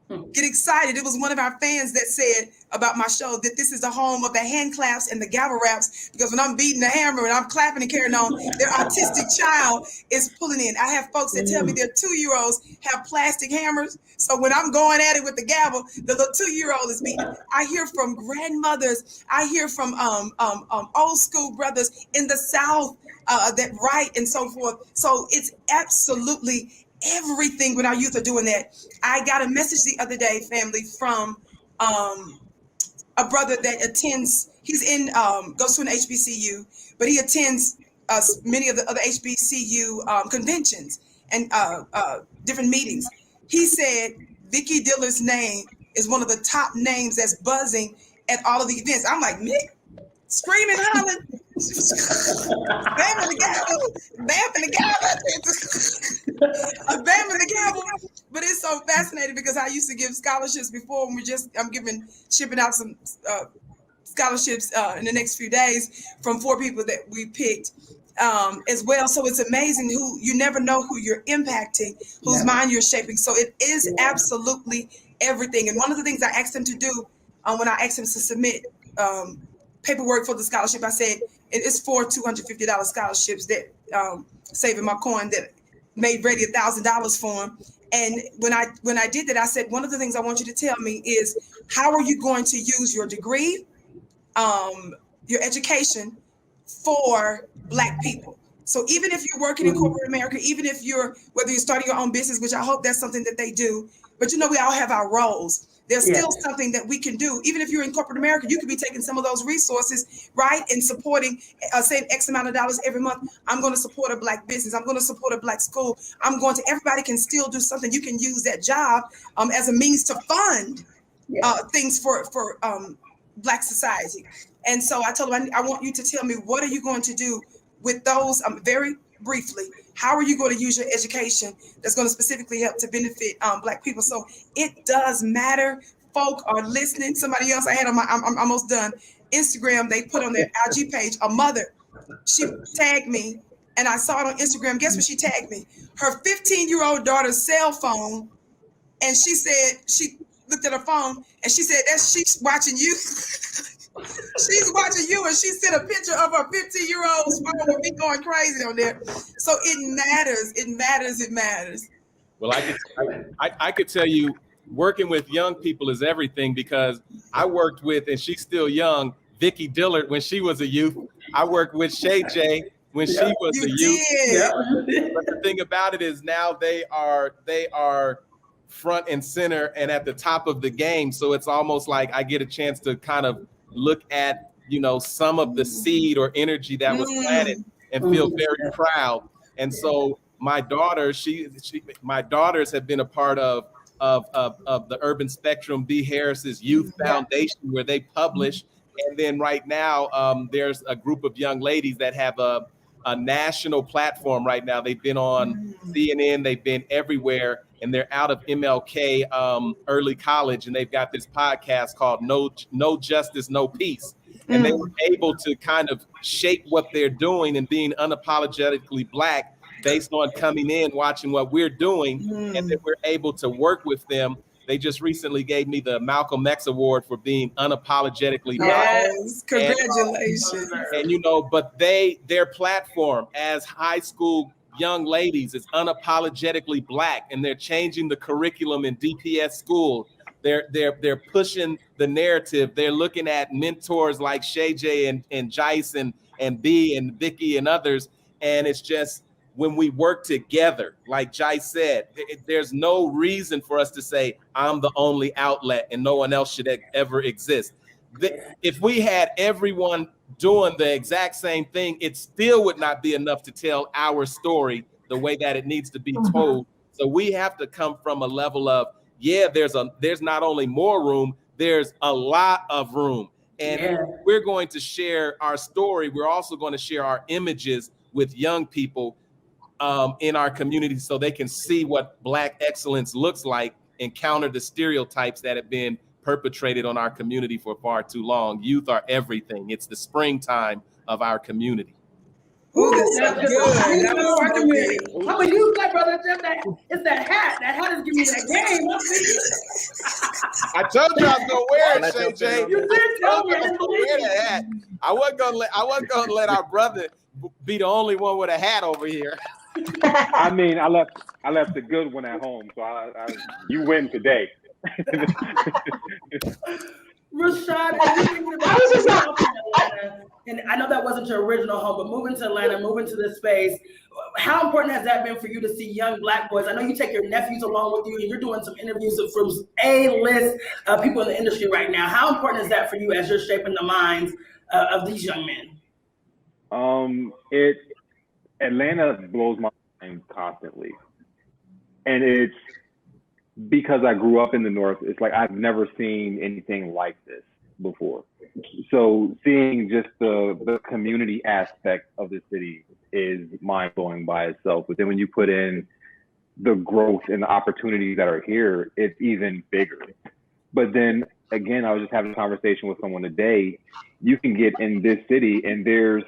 Get excited. It was one of our fans that said about my show that this is the home of the hand claps and the gavel raps, because when I'm beating the hammer and I'm clapping and carrying on, their autistic child is pulling in. I have folks that tell me their 2-year-olds have plastic hammers. So when I'm going at it with the gavel, the little 2-year-old is beating. I hear from grandmothers. I hear from old school brothers in the South that write and so forth. So it's absolutely everything when our youth are doing that. I got a message the other day, family, from a brother that attends, goes to an HBCU, but he attends many of the other HBCU conventions and different meetings. He said Vicky Diller's name is one of the top names that's buzzing at all of the events. I'm like, Nick, screaming, hollering. Bam in the gavel, bam in the gavel, a bam in the gavel. But it's so fascinating because I used to give scholarships before, and I'm shipping out some scholarships in the next few days from 4 people that we picked as well. So it's amazing who you never know who you're impacting, whose mind you're shaping. So it is absolutely everything. And one of the things I asked him to do when I asked him to submit paperwork for the scholarship, I said it's 4 $250 scholarships that saving my coin that made ready $1,000 for him. And when I did that, I said, one of the things I want you to tell me is, how are you going to use your degree, your education for Black people? So even if you're working in corporate America, even if whether you're starting your own business, which I hope that's something that they do, but we all have our roles. There's still something that we can do. Even if you're in corporate America, you could be taking some of those resources, right, and supporting, saying X amount of dollars every month. I'm going to support a Black business. I'm going to support a Black school. Everybody can still do something. You can use that job as a means to fund things for Black society. And so I told him, I want you to tell me, what are you going to do with those, very briefly, how are you going to use your education that's going to specifically help to benefit Black people? So it does matter. Folk are listening. Somebody else I had on I'm almost done. Instagram, they put on their IG page, a mother, she tagged me, and I saw it on Instagram. Guess what she tagged me? Her 15-year-old daughter's cell phone. And she said, she looked at her phone and she said, she's watching you. She's watching you, and she sent a picture of her 15-year-old's phone with me going crazy on there. So it matters. It matters. It matters. Well, I could tell you, working with young people is everything, because I worked with, and she's still young, Vicki Dillard when she was a youth. I worked with Shay J when she was a youth. But the thing about it is now they are front and center and at the top of the game. So it's almost like I get a chance to kind of look at, some of the seed or energy that was planted and feel very proud. And so my daughter, my daughters have been a part of the Urban Spectrum B. Harris's Youth Foundation, where they publish. And then right now, there's a group of young ladies that have a national platform right now. They've been on CNN, they've been everywhere, and they're out of MLK Early College, and they've got this podcast called No Justice, No Peace. And they were able to kind of shape what they're doing and being unapologetically Black based on coming in, watching what we're doing, and then we're able to work with them. They just recently gave me the Malcolm X Award for being unapologetically Black. Yes, congratulations. And but their platform as high school young ladies is unapologetically Black, and they're changing the curriculum in DPS school. They're pushing the narrative. They're looking at mentors like Shay J and Jice and B and Vicky and others. And it's just, when we work together, like Jice said, there's no reason for us to say, I'm the only outlet and no one else should ever exist. If we had everyone doing the exact same thing, it still would not be enough to tell our story the way that it needs to be told. So we have to come from a level of, there's not only more room, there's a lot of room. And we're going to share our story. We're also going to share our images with young people in our community, so they can see what Black excellence looks like and counter the stereotypes that have been perpetrated on our community for far too long. Youth are everything. It's the springtime of our community. Ooh, that's so good. I'm gonna use that, brother. It's that hat. That hat is giving me that game. I told you I was gonna wear it, Shay J. You did tell me. Wear the hat. I wasn't gonna let our brother be the only one with a hat over here. I mean, I left a good one at home, so you win today. Rashad, and I know that wasn't your original home, but moving to Atlanta, moving to this space, how important has that been for you to see young Black boys? I know you take your nephews along with you, and you're doing some interviews from A-list people in the industry right now. How important is that for you as you're shaping the minds of these young men? Atlanta blows my mind constantly, and it's because I grew up in the North. It's like I've never seen anything like this. before. So seeing just the community aspect of the city is mind-blowing by itself. But then when you put in the growth and the opportunities that are here, it's even bigger. But then again, I was just having a conversation with someone today. You can get in this city and there's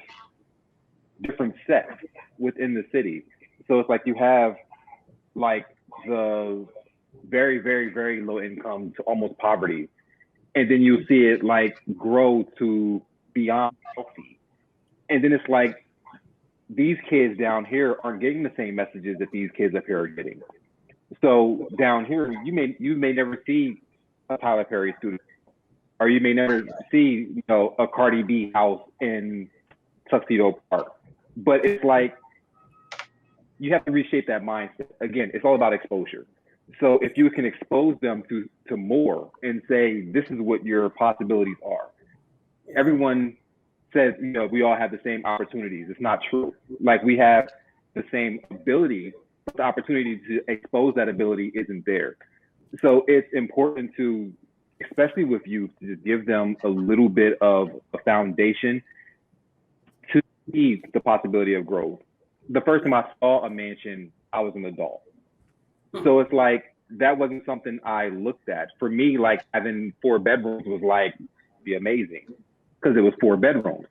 different sects within the city. So it's like you have like the very, very, very low income to almost poverty. And then you see it like grow to beyond healthy. And then it's like these kids down here aren't getting the same messages that these kids up here are getting. So down here, you may never see a Tyler Perry studio, or you may never see a Cardi B house in Tuxedo Park. But it's like you have to reshape that mindset. Again, it's all about exposure. So if you can expose them to more and say, this is what your possibilities are. Everyone says, we all have the same opportunities. It's not true. Like, we have the same ability, but the opportunity to expose that ability isn't there. So it's important to, especially with youth, to just give them a little bit of a foundation to see the possibility of growth. The first time I saw a mansion, I was an adult. So it's like, that wasn't something I looked at. For me, like, having 4 bedrooms was like, be amazing, because it was 4 bedrooms.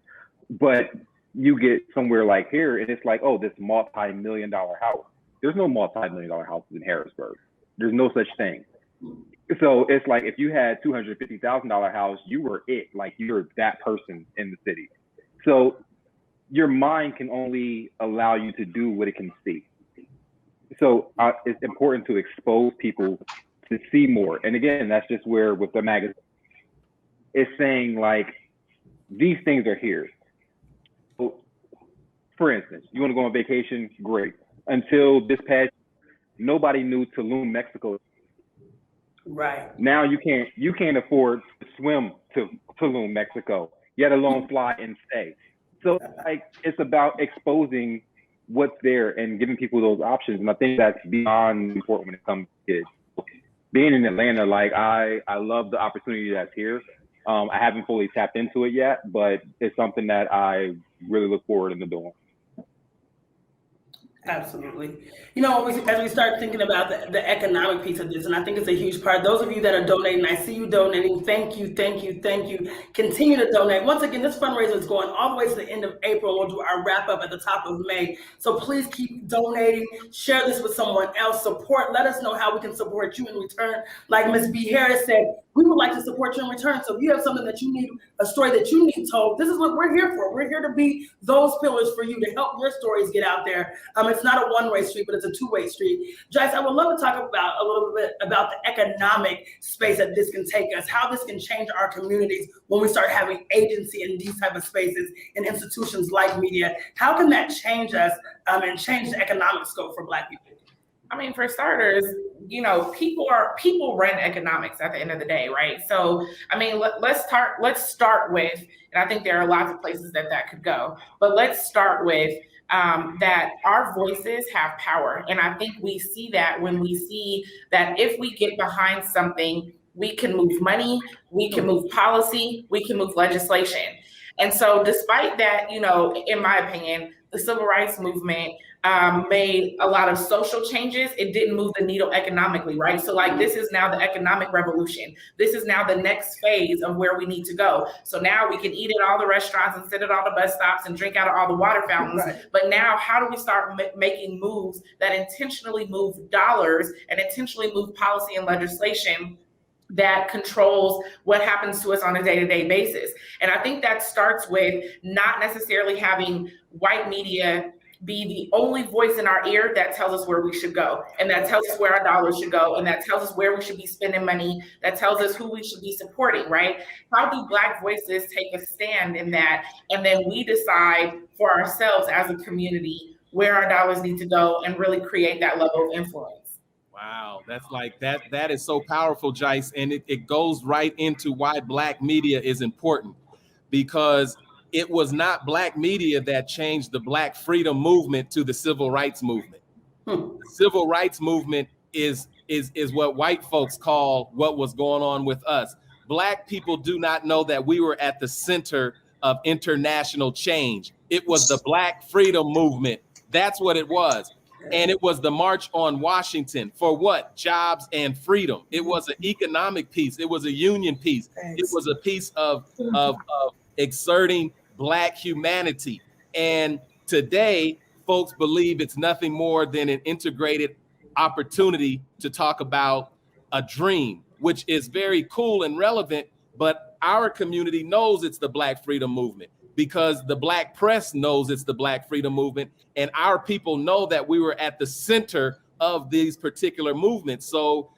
But you get somewhere like here and it's like, oh, this multi-million-dollar house. There's no multi-million-dollar houses in Harrisburg. There's no such thing. So it's like, if you had $250,000 house, you were it. Like, you're that person in the city. So your mind can only allow you to do what it can see. So it's important to expose people to see more. And again, that's just where with the magazine, it's saying like, these things are here. So, for instance, you want to go on vacation? Great. Until this past, nobody knew Tulum, Mexico. Right. Now you can't afford to swim to Tulum, Mexico, yet alone fly and stay. So like, it's about exposing what's there and giving people those options. And I think that's beyond important when it comes to kids. Being in Atlanta, like, I love the opportunity that's here. I haven't fully tapped into it yet, but it's something that I really look forward to doing. Absolutely. As we start thinking about the economic piece of this, and I think it's a huge part. Those of you that are donating, I see you donating. Thank you, thank you, thank you. Continue to donate. Once again, this fundraiser is going all the way to the end of April. We'll do our wrap up at the top of May. So please keep donating. Share this with someone else. Support. Let us know how we can support you in return. Like Ms. B. Harris said, we would like to support you in return. So if you have something that you need, a story that you need told, this is what we're here for. We're here to be those pillars for you to help your stories get out there. It's not a one-way street, but it's a two-way street. Jice, I would love to talk about a little bit about the economic space that this can take us, how this can change our communities when we start having agency in these type of spaces and institutions like media. How can that change us and change the economic scope for Black people? I mean, for starters, people run economics at the end of the day, right? So, I mean, let's start with, and I think there are lots of places that could go, but let's start with that our voices have power. And I think we see that when we see that if we get behind something, we can move money, we can move policy, we can move legislation. And so despite that, in my opinion, the civil rights movement made a lot of social changes. It didn't move the needle economically, right? So like, this is now the economic revolution. This is now the next phase of where we need to go. So now we can eat at all the restaurants and sit at all the bus stops and drink out of all the water fountains. Right. But now how do we start making moves that intentionally move dollars and intentionally move policy and legislation that controls what happens to us on a day-to-day basis? And I think that starts with not necessarily having white media be the only voice in our ear that tells us where we should go, and that tells us where our dollars should go, and that tells us where we should be spending money, that tells us who we should be supporting, right? How do Black voices take a stand in that? And then we decide for ourselves as a community where our dollars need to go and really create that level of influence. Wow, that's like that is so powerful, Jice. And it goes right into why Black media is important, because it was not Black media that changed the Black freedom movement to the civil rights movement. The civil rights movement is what white folks call what was going on with us. Black people do not know that we were at the center of international change. It was the Black freedom movement. That's what it was. And it was the March on Washington for what? Jobs and freedom. It was an economic piece. It was a union piece. It was a piece of exerting Black humanity. And today, folks believe it's nothing more than an integrated opportunity to talk about a dream, which is very cool and relevant, but our community knows it's the Black freedom movement because the Black press knows it's the Black freedom movement, and our people know that we were at the center of these particular movements. So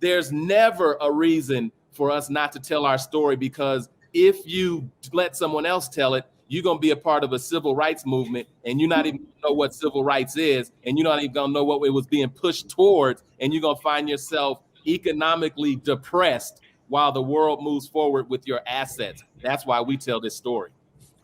there's never a reason for us not to tell our story, because if you let someone else tell it, you're going to be a part of a civil rights movement, and you're not even going to know what civil rights is, and you're not even going to know what it was being pushed towards, and you're going to find yourself economically depressed while the world moves forward with your assets. That's why we tell this story.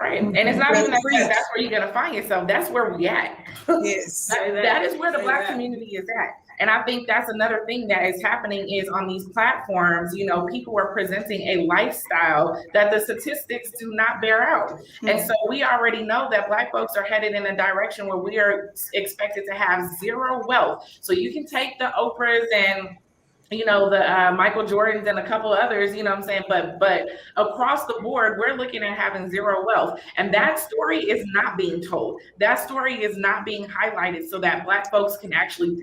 Right. And it's not even that that's where you're going to find yourself. That's where we at. Yes. that is where the Black community is at. And I think that's another thing that is happening is on these platforms, you know, people are presenting a lifestyle that the statistics do not bear out. And so we already know that Black folks are headed in a direction where we are expected to have zero wealth. So you can take the Oprahs and, you know, the Michael Jordans and a couple others, you know what I'm saying? But across the board, we're looking at having zero wealth. And that story is not being told. That story is not being highlighted so that Black folks can actually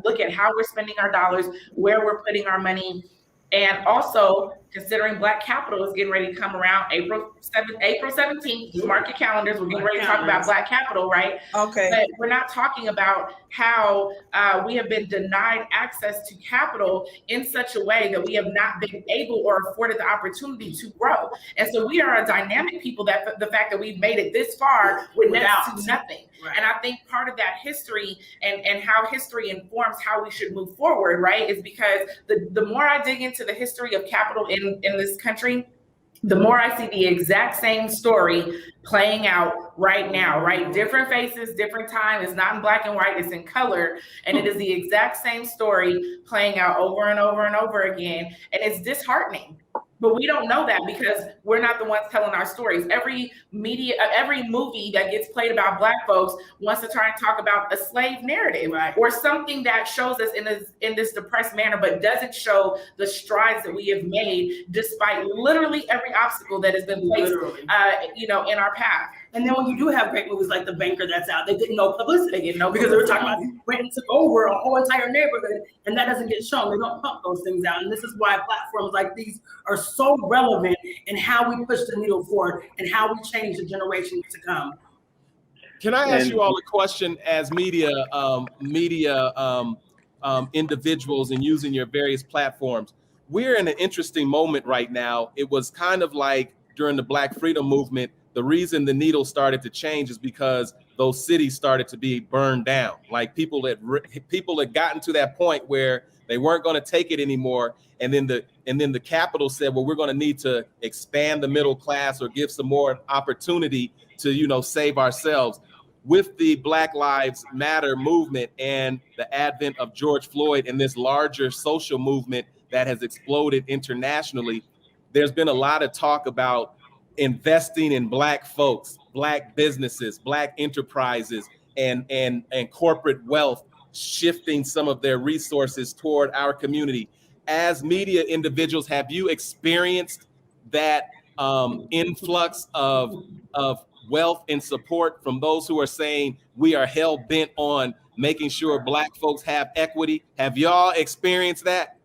look at how we're spending our dollars, where we're putting our money. And also, considering Black capital is getting ready to come around April 17th, mark your calendars, we're getting ready to talk about Black capital, right? Okay. But we're not talking about how we have been denied access to capital in such a way that we have not been able or afforded the opportunity to grow. And so we are a dynamic people that the fact that we've made it this far with next to nothing. Right. And I think part of that history and how history informs how we should move forward, right, is because the more I dig into the history of capital in this country, the more I see the exact same story playing out right now, right? Different faces, different time. It's not in black and white, it's in color. And it is the exact same story playing out over and over and over again. And it's disheartening. But we don't know that because we're not the ones telling our stories. Every movie that gets played about Black folks wants to try and talk about a slave narrative, right? Or something that shows us in this depressed manner, but doesn't show the strides that we have made despite literally every obstacle that has been placed, in our path. And then when you do have great movies like The Banker that's out, they get no publicity, because they were talking about when it took over a whole entire neighborhood, and that doesn't get shown. They don't pump those things out. And this is why platforms like these are so relevant in how we push the needle forward and how we change the generations to come. Can I ask you all a question as media individuals and using your various platforms? We're in an interesting moment right now. It was kind of like during the Black Freedom Movement, the reason the needle started to change is because those cities started to be burned down. Like people had gotten to that point where they weren't going to take it anymore. And then the capital said, well, we're going to need to expand the middle class or give some more opportunity to, save ourselves. With the Black Lives Matter movement and the advent of George Floyd and this larger social movement that has exploded internationally, there's been a lot of talk about investing in Black folks, Black businesses, Black enterprises, and corporate wealth, shifting some of their resources toward our community. As media individuals, have you experienced that influx of wealth and support from those who are saying we are hell bent on making sure Black folks have equity? Have y'all experienced that?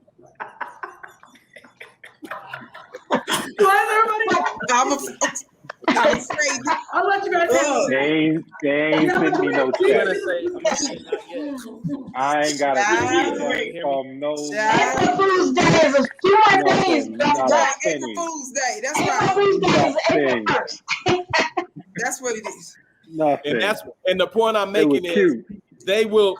I'm afraid. I'll let you guys They ain't sent me no check. I ain't got a from no. April Fool's Day is a few more days. April Fool's Day. That's right. April 1st. That's what it is. Nothing. And the point I'm making is they will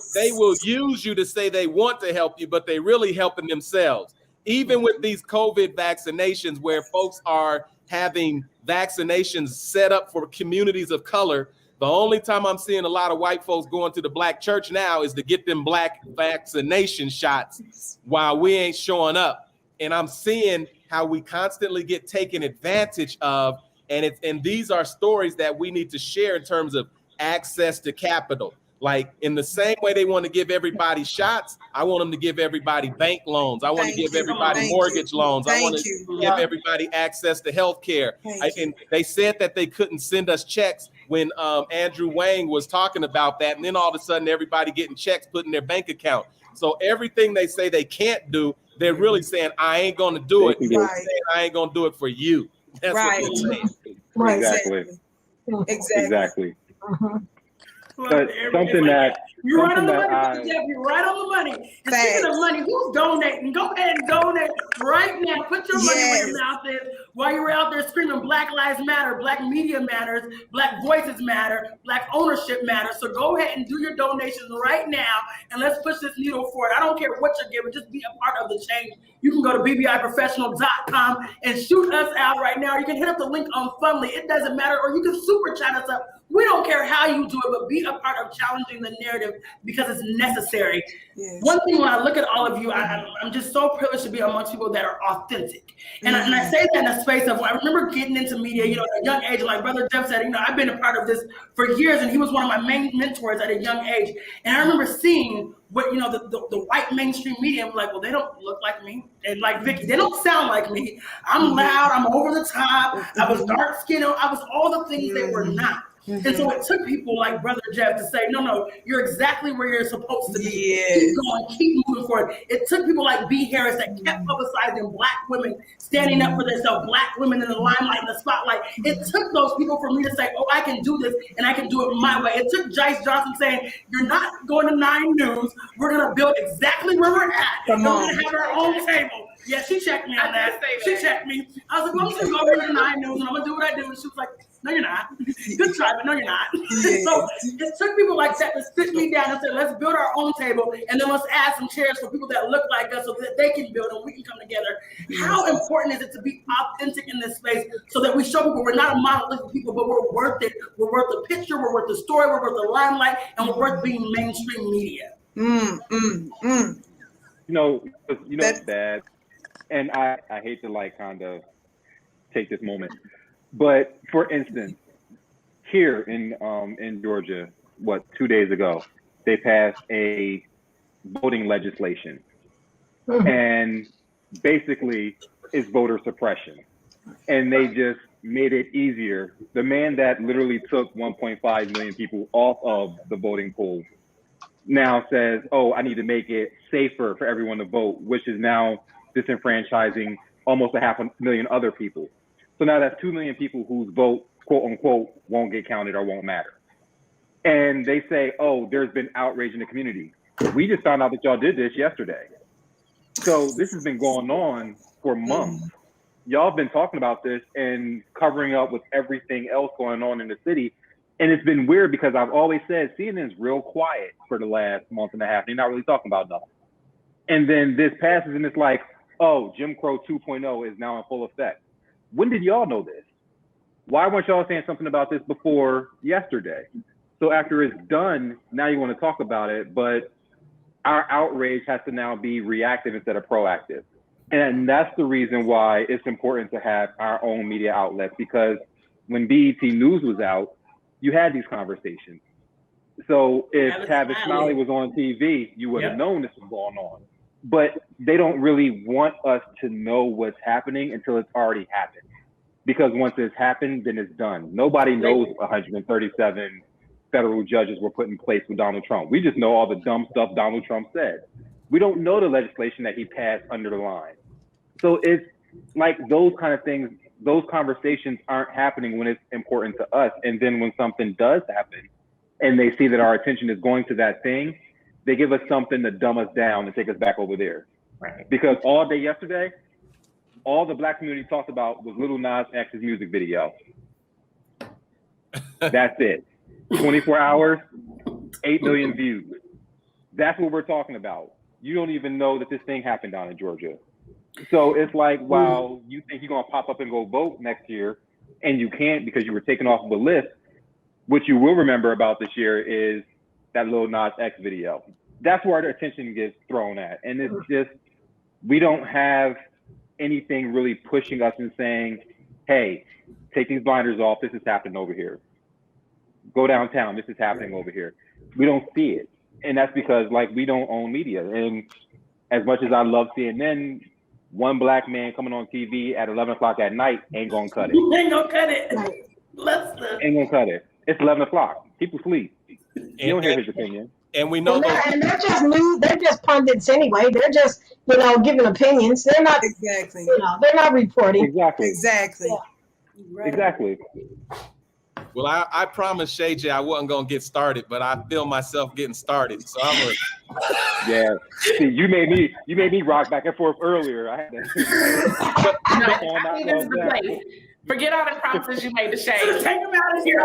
use you to say they want to help you, but they really helping themselves. Even with these COVID vaccinations where folks are having vaccinations set up for communities of color, the only time I'm seeing a lot of white folks going to the Black church now is to get them Black vaccination shots while we ain't showing up and I'm seeing how we constantly get taken advantage of. And these are stories that we need to share in terms of access to capital. Like in the same way they want to give everybody shots, I want them to give everybody bank loans. I want to give everybody mortgage loans. I want to give everybody access to health care. And they said that they couldn't send us checks when Andrew Wang was talking about that. And then all of a sudden, everybody getting checks put in their bank account. So everything they say they can't do, they're really saying, I ain't going to do it. I ain't going to do it for you. That's what they're saying. Right. Exactly. But something that you're right on the money, Jeff. You're right on the money. And speaking of money, who's donating? Go ahead and donate right now. Put your money where your mouth is while you're out there screaming Black Lives Matter, Black Media Matters, Black Voices Matter, Black Ownership Matters. So go ahead and do your donations right now, and let's push this needle forward. I don't care what you're giving, just be a part of the change. You can go to BBIProfessional.com and shoot us out right now. You can hit up the link on Fundly. It doesn't matter, or you can super chat us up. We don't care how you do it, but be a part of challenging the narrative because it's necessary. Yes. One thing, when I look at all of you, I'm just so privileged to be amongst people that are authentic. And, and I say that in a space of, I remember getting into media, at a young age. Like Brother Jeff said, I've been a part of this for years, and he was one of my main mentors at a young age. And I remember seeing what, the white mainstream media, I'm like, well, they don't look like me. And like Vicky, they don't sound like me. I'm loud, I'm over the top, I was dark skinned, I was all the things they were not. And so it took people like Brother Jeff to say, no, you're exactly where you're supposed to be. Keep going, keep moving forward. It took people like B. Harris that kept publicizing Black women standing up for themselves, Black women in the limelight, in the spotlight. It took those people for me to say, oh, I can do this, and I can do it my way. It took Jice Johnson saying, you're not going to 9 News. We're going to build exactly where we're at. We're going to have our own table. Yeah, she checked me on that. She checked me. I was like, well, I'm just going to go over to 9 News, and I'm going to do what I do. And she was like, no, you're not. Good try, but no, you're not. So it took people like that to sit me down and say, let's build our own table, and then let's add some chairs for people that look like us so that they can build and we can come together. How important is it to be authentic in this space so that we show people we're not a monolithic people, but we're worth it. We're worth the picture, we're worth the story, we're worth the limelight, and we're worth being mainstream media. Dad, and I hate to kind of take this moment, but for instance, here in Georgia, 2 days ago, they passed a voting legislation, and basically it's voter suppression, and they just made it easier. The man that literally took 1.5 million people off of the voting pool now says, oh, I need to make it safer for everyone to vote, which is now disenfranchising almost 500,000 other people. So now that's 2 million people whose vote, quote unquote, won't get counted or won't matter. And they say, oh, there's been outrage in the community. We just found out that y'all did this yesterday. So this has been going on for months. Y'all have been talking about this and covering up with everything else going on in the city. And it's been weird because I've always said CNN's real quiet for the last month and a half. They're not really talking about nothing. And then this passes and it's like, oh, Jim Crow 2.0 is now in full effect. When did y'all know this? Why weren't y'all saying something about this before yesterday? So after it's done, now you want to talk about it, but our outrage has to now be reactive instead of proactive. And that's the reason why it's important to have our own media outlets, because when BET News was out, you had these conversations. So if Tavis Smiley was on TV, you would have known this was going on. But they don't really want us to know what's happening until it's already happened. Because once it's happened, then it's done. Nobody knows 137 federal judges were put in place with Donald Trump. We just know all the dumb stuff Donald Trump said. We don't know the legislation that he passed under the line. So it's like those kind of things, those conversations aren't happening when it's important to us. And then when something does happen and they see that our attention is going to that thing, they give us something to dumb us down and take us back over there. Right. Because all day yesterday, all the Black community talked about was Lil Nas X's music video. That's it. 24 hours, 8 million views. That's what we're talking about. You don't even know that this thing happened down in Georgia. So it's like, while you think you're gonna pop up and go vote next year, and you can't because you were taken off of the list, what you will remember about this year is that Lil Nas X video. That's where the attention gets thrown at. And it's just, we don't have anything really pushing us and saying, hey, take these blinders off, this is happening over here. Go downtown, this is happening over here. We don't see it. And that's because like we don't own media. And as much as I love CNN, one black man coming on TV at 11 o'clock at night ain't gonna cut it. Ain't gonna cut it. Ain't gonna cut it. It's 11 o'clock. People sleep. You don't hear his opinion. And we know and they're just news, they're just pundits anyway. They're just, giving opinions. They're not Exactly. They're not reporting. Exactly. Exactly. Right. Exactly. Well, I promised Shay J I wasn't gonna get started, but I feel myself getting started. So I'm gonna. Yeah. See, you made me rock back and forth earlier. I had to. I think this is the place. Forget all the promises you made to Shay. Take him out of here.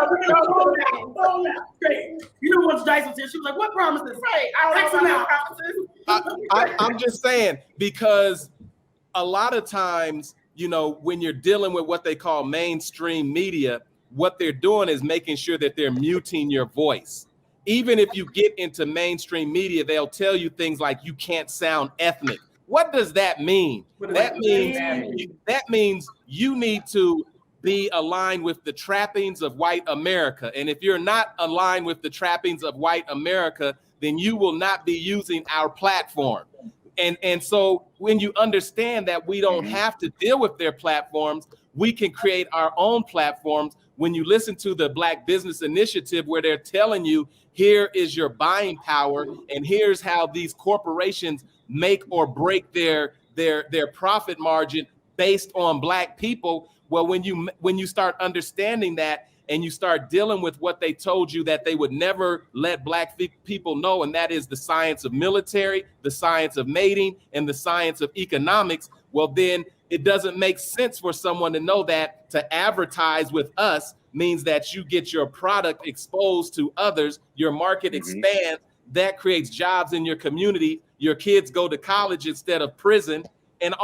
You know, once Jice was here, she was like, "What promises?" Right. I don't know promises. I'm just saying, because a lot of times, when you're dealing with what they call mainstream media, what they're doing is making sure that they're muting your voice. Even if you get into mainstream media, they'll tell you things like you can't sound ethnic. What does that mean? That means you need to be aligned with the trappings of white America. And if you're not aligned with the trappings of white America, then you will not be using our platform. And so when you understand that we don't have to deal with their platforms, we can create our own platforms. When you listen to the Black Business Initiative, where they're telling you, here is your buying power, and here's how these corporations make or break their profit margin based on Black people. Well, when you start understanding that, and you start dealing with what they told you that they would never let Black people know, and that is the science of military, the science of mating, and the science of economics, well, then it doesn't make sense for someone to know that to advertise with us means that you get your product exposed to others, your market expands, that creates jobs in your community, your kids go to college instead of prison, and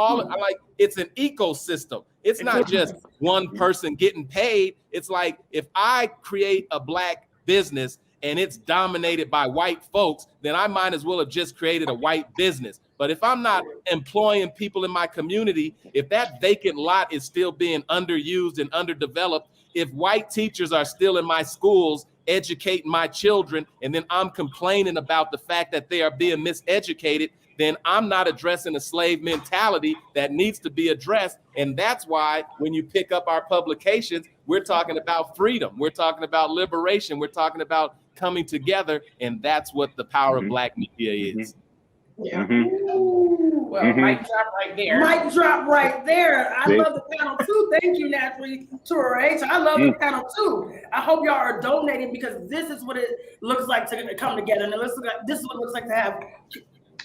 it's an ecosystem. It's not just one person getting paid. It's like, if I create a Black business and it's dominated by white folks, then I might as well have just created a white business. But if I'm not employing people in my community, if that vacant lot is still being underused and underdeveloped, if white teachers are still in my schools educating my children, and then I'm complaining about the fact that they are being miseducated, then I'm not addressing a slave mentality that needs to be addressed. And that's why when you pick up our publications, we're talking about freedom. We're talking about liberation. We're talking about coming together. And that's what the power of Black media is. Yeah. Ooh, well, mic drop right there. Mic drop right there. I love the panel too. Thank you, Natalie Toure. I love the panel too. I hope y'all are donating, because this is what it looks like to come together. And this is what it looks like to have.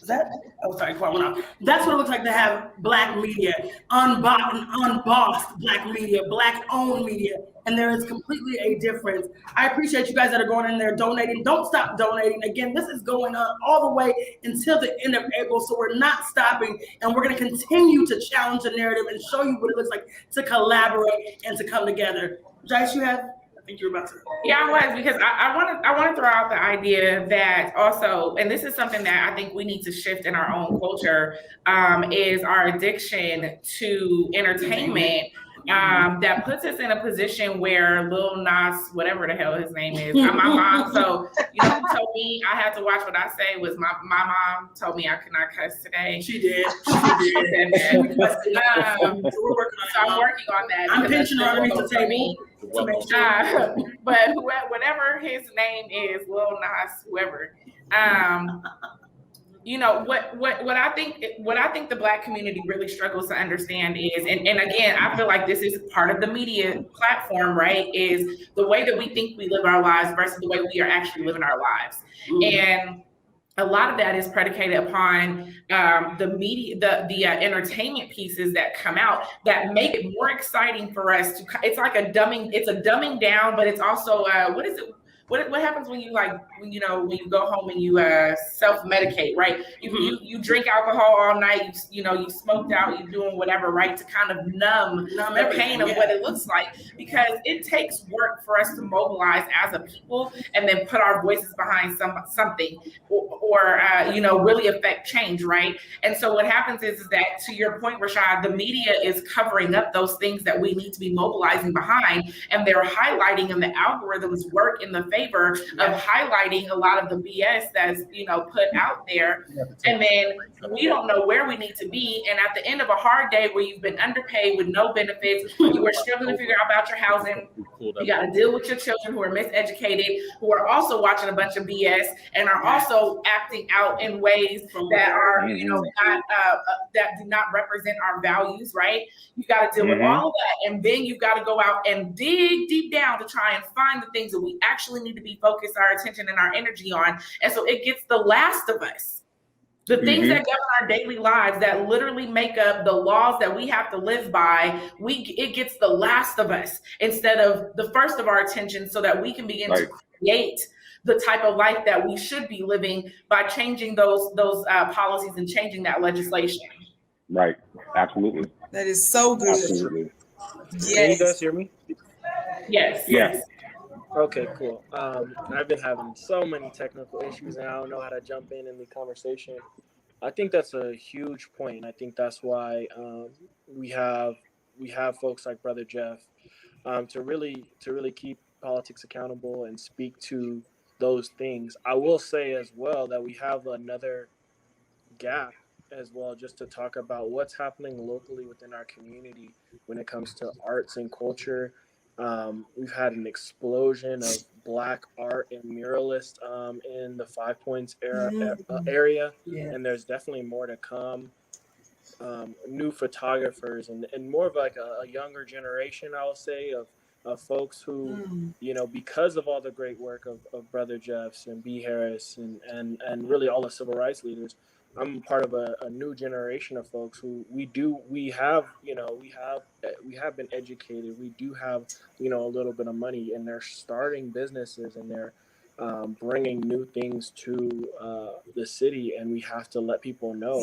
Quiet went off. That's what it looks like to have Black media, unbossed Black media, Black-owned media, and there is completely a difference. I appreciate you guys that are going in there donating. Don't stop donating. Again, this is going on all the way until the end of April, so we're not stopping, and we're going to continue to challenge the narrative and show you what it looks like to collaborate and to come together. Jice, I think you're about to. Yeah, I was, because I want to throw out the idea that also, and this is something that I think we need to shift in our own culture, is our addiction to entertainment. That puts us in a position where Lil Nas, whatever the hell his name is, my mom. So who told me I had to watch what I say was my mom told me I could not cuss today. She did. So I'm working on that. I'm pinching her underneath the table. But whatever his name is, Lil Nas, whoever. What I think the Black community really struggles to understand is, and again, I feel like this is part of the media platform, right? Is the way that we think we live our lives versus the way we are actually living our lives. And a lot of that is predicated upon the media, the entertainment pieces that come out that make it more exciting for us to. It's like a dumbing down, but it's also what what happens when you when you go home and you self-medicate, right? You drink alcohol all night, you smoked out, you doing whatever, right, to kind of numb the pain of what it looks like, because it takes work for us to mobilize as a people and then put our voices behind something or really affect change, right? And so what happens is that, to your point, Rashad, the media is covering up those things that we need to be mobilizing behind, and they're highlighting, and the algorithms work in the favor of highlighting a lot of the BS that's put out there. And then we don't know where we need to be. And at the end of a hard day where you've been underpaid with no benefits, you are struggling to figure out about your housing, you got to deal with your children who are miseducated, who are also watching a bunch of BS and are also acting out in ways that are, not, that do not represent our values, right? You got to deal with all of that. And then you've got to go out and dig deep down to try and find the things that we actually need to be focused our attention and our energy on. And so it gets the last of us. The things that govern our daily lives, that literally make up the laws that we have to live by, it gets the last of us instead of the first of our attention, so that we can begin to create the type of life that we should be living by changing those policies and changing that legislation. Right. Absolutely. That is so good. Absolutely. Yes. Can you guys hear me? Yes. Yes. Okay, cool. I've been having so many technical issues, and I don't know how to jump in the conversation. I think that's a huge point. I think that's why we have folks like Brother Jeff to really keep politics accountable and speak to those things. I will say as well that we have another gap as well, just to talk about what's happening locally within our community when it comes to arts and culture. We've had an explosion of Black art and muralists in the 5 Points area, and there's definitely more to come. New photographers and more of like a younger generation, I will say, of folks who, because of all the great work of Brother Jeffs and B. Harris and really all the civil rights leaders, I'm part of a new generation of folks who we have been educated. We do have, a little bit of money, and they're starting businesses, and they're bringing new things to the city, and we have to let people know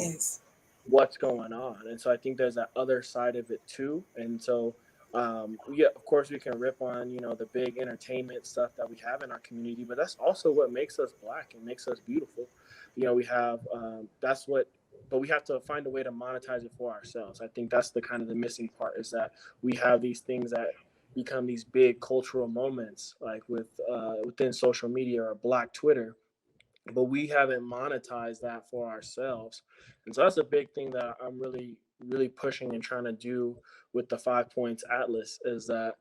what's going on. And so I think there's that other side of it too. And so, of course we can rip on, the big entertainment stuff that we have in our community, but that's also what makes us Black and makes us beautiful. We have, but we have to find a way to monetize it for ourselves. I think that's the kind of the missing part, is that we have these things that become these big cultural moments, like within social media or Black Twitter, but we haven't monetized that for ourselves. And so that's a big thing that I'm really, really pushing and trying to do with the 5 Points Atlas, is that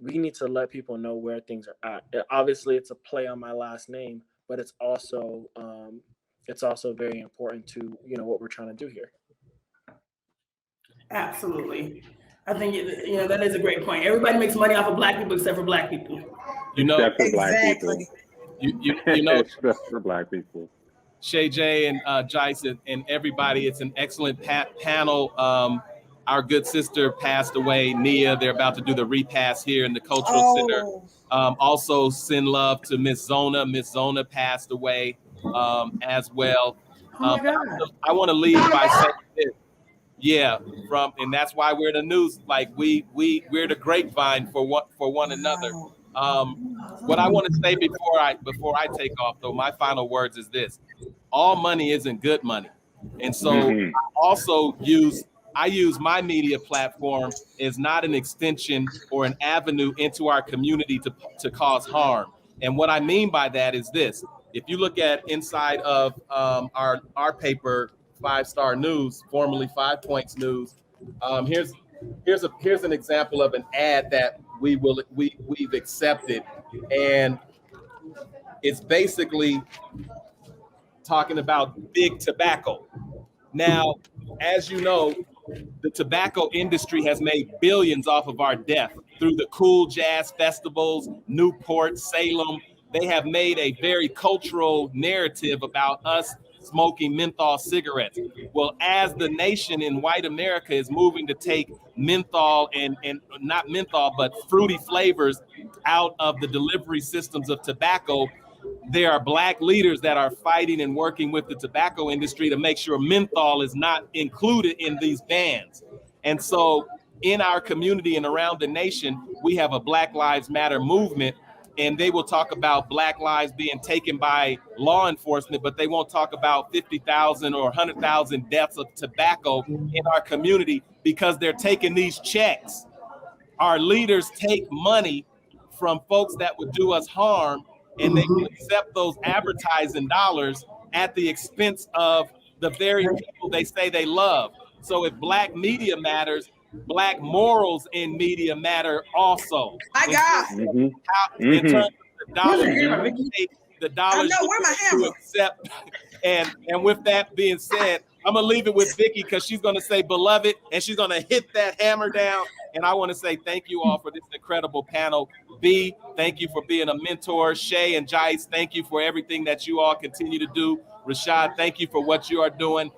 we need to let people know where things are at. Obviously, it's a play on my last name, but it's also very important to what we're trying to do here. Absolutely. I think that is a great point. Everybody makes money off of Black people except for Black people. Except for Black people. Except for Black people. Shay J and Jice and everybody, it's an excellent panel. Our good sister passed away, Nia. They're about to do the repast here in the Cultural Center. Also, send love to Miss Zona. Miss Zona passed away as well. I want to leave by saying this. Yeah, and that's why we're the news. Like we're the grapevine for one another. What I want to say before I take off, though, my final words is this: all money isn't good money, and so I also use my media platform as not an extension or an avenue into our community to cause harm. And what I mean by that is this: if you look at inside of our paper, 5 Star News, formerly 5 Points News, here's an example of an ad that we've accepted, and it's basically talking about big tobacco. Now, as you know, the tobacco industry has made billions off of our death through the cool jazz festivals, Newport, Salem. They have made a very cultural narrative about us smoking menthol cigarettes. Well, as the nation in white America is moving to take menthol and not menthol, but fruity flavors out of the delivery systems of tobacco, there are Black leaders that are fighting and working with the tobacco industry to make sure menthol is not included in these bans. And so in our community and around the nation, we have a Black Lives Matter movement, and they will talk about Black lives being taken by law enforcement, but they won't talk about 50,000 or 100,000 deaths of tobacco in our community because they're taking these checks. Our leaders take money from folks that would do us harm, and they will accept those advertising dollars at the expense of the very people they say they love. So if Black media matters, Black morals in media matter also. My God. In terms of the dollars, the dollars I know, where my hammer? to accept. And with that being said, I'm gonna leave it with Vicky because she's gonna say beloved, and she's gonna hit that hammer down. And I want to say thank you all for this incredible panel. B, thank you for being a mentor. Shay and Jice, thank you for everything that you all continue to do. Rashad, thank you for what you are doing.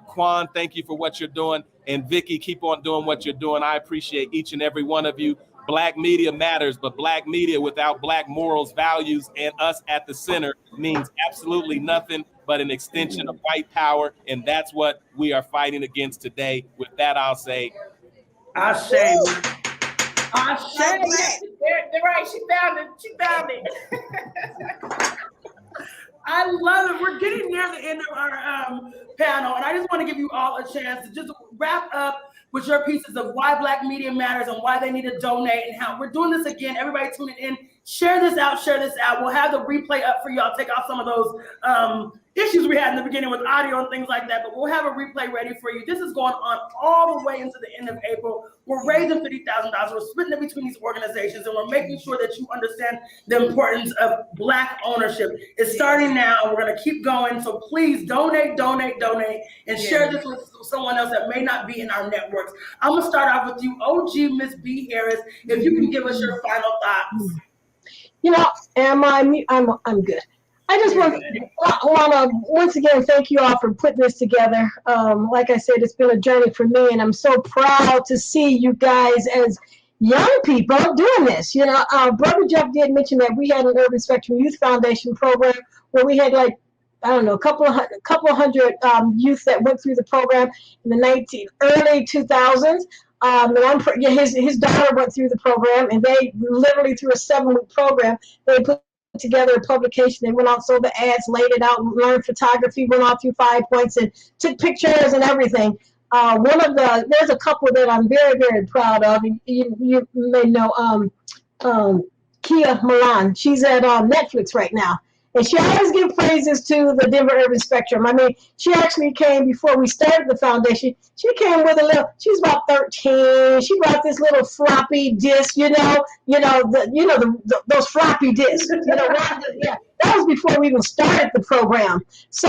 Quan, thank you for what you're doing. And Vicky, keep on doing what you're doing. I appreciate each and every one of you. Black media matters, but Black media without Black morals, values, and us at the center means absolutely nothing but an extension of white power. And that's what we are fighting against today. With that, I'll say, Ashe. Ashe. They're right. She found it. She found it. I love it. We're getting near the end of our panel, and I just want to give you all a chance to just wrap up with your pieces of why Black media matters and why they need to donate and how we're doing this again. Everybody tuning in, share this out, share this out. We'll have the replay up for y'all. Take off some of those issues we had in the beginning with audio and things like that, but we'll have a replay ready for you. This is going on all the way into the end of April. We're raising $50,000. We're splitting it between these organizations, and we're making sure that you understand the importance of Black ownership. It's starting now. We're going to keep going. So please donate, and share this with someone else that may not be in our networks. I'm going to start off with you, OG Miss B. Harris. If you can give us your final thoughts. You know, I'm good. I just want to once again thank you all for putting this together. Like I said, it's been a journey for me, and I'm so proud to see you guys as young people doing this. You know, Brother Jeff did mention that we had an Urban Spectrum Youth Foundation program where we had like, I don't know, a couple of hundred youth that went through the program in the early 2000s. His daughter went through the program, and they literally through a 7-week program, they put together a publication. They went out, sold the ads, laid it out, learned photography, went out through 5 points and took pictures and everything. There's a couple that I'm very, very proud of. You may know Kia Milan. She's at Netflix right now. And she always gives praises to the Denver Urban Spectrum. I mean, she actually came before we started the foundation. She came with she's about 13. She brought this little floppy disk, those floppy disks. Yeah, that was before we even started the program. So,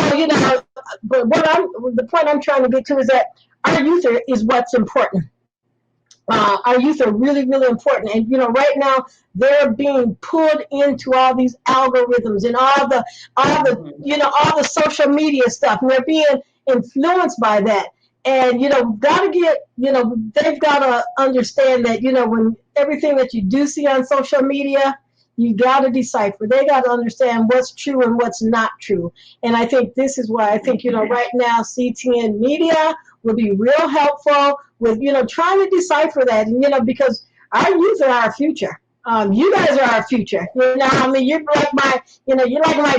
but the point I'm trying to get to is that our youth is what's important. Our youth are really, really important. And, right now they're being pulled into all these algorithms and all the social media stuff. And they're being influenced by that. And, they've got to understand that, when everything that you do see on social media, you got to decipher. They got to understand what's true and what's not true. And I think this is why I think, right now CTN Media will be real helpful with, trying to decipher that. And, because our youth are our future. You guys are our future. You're like my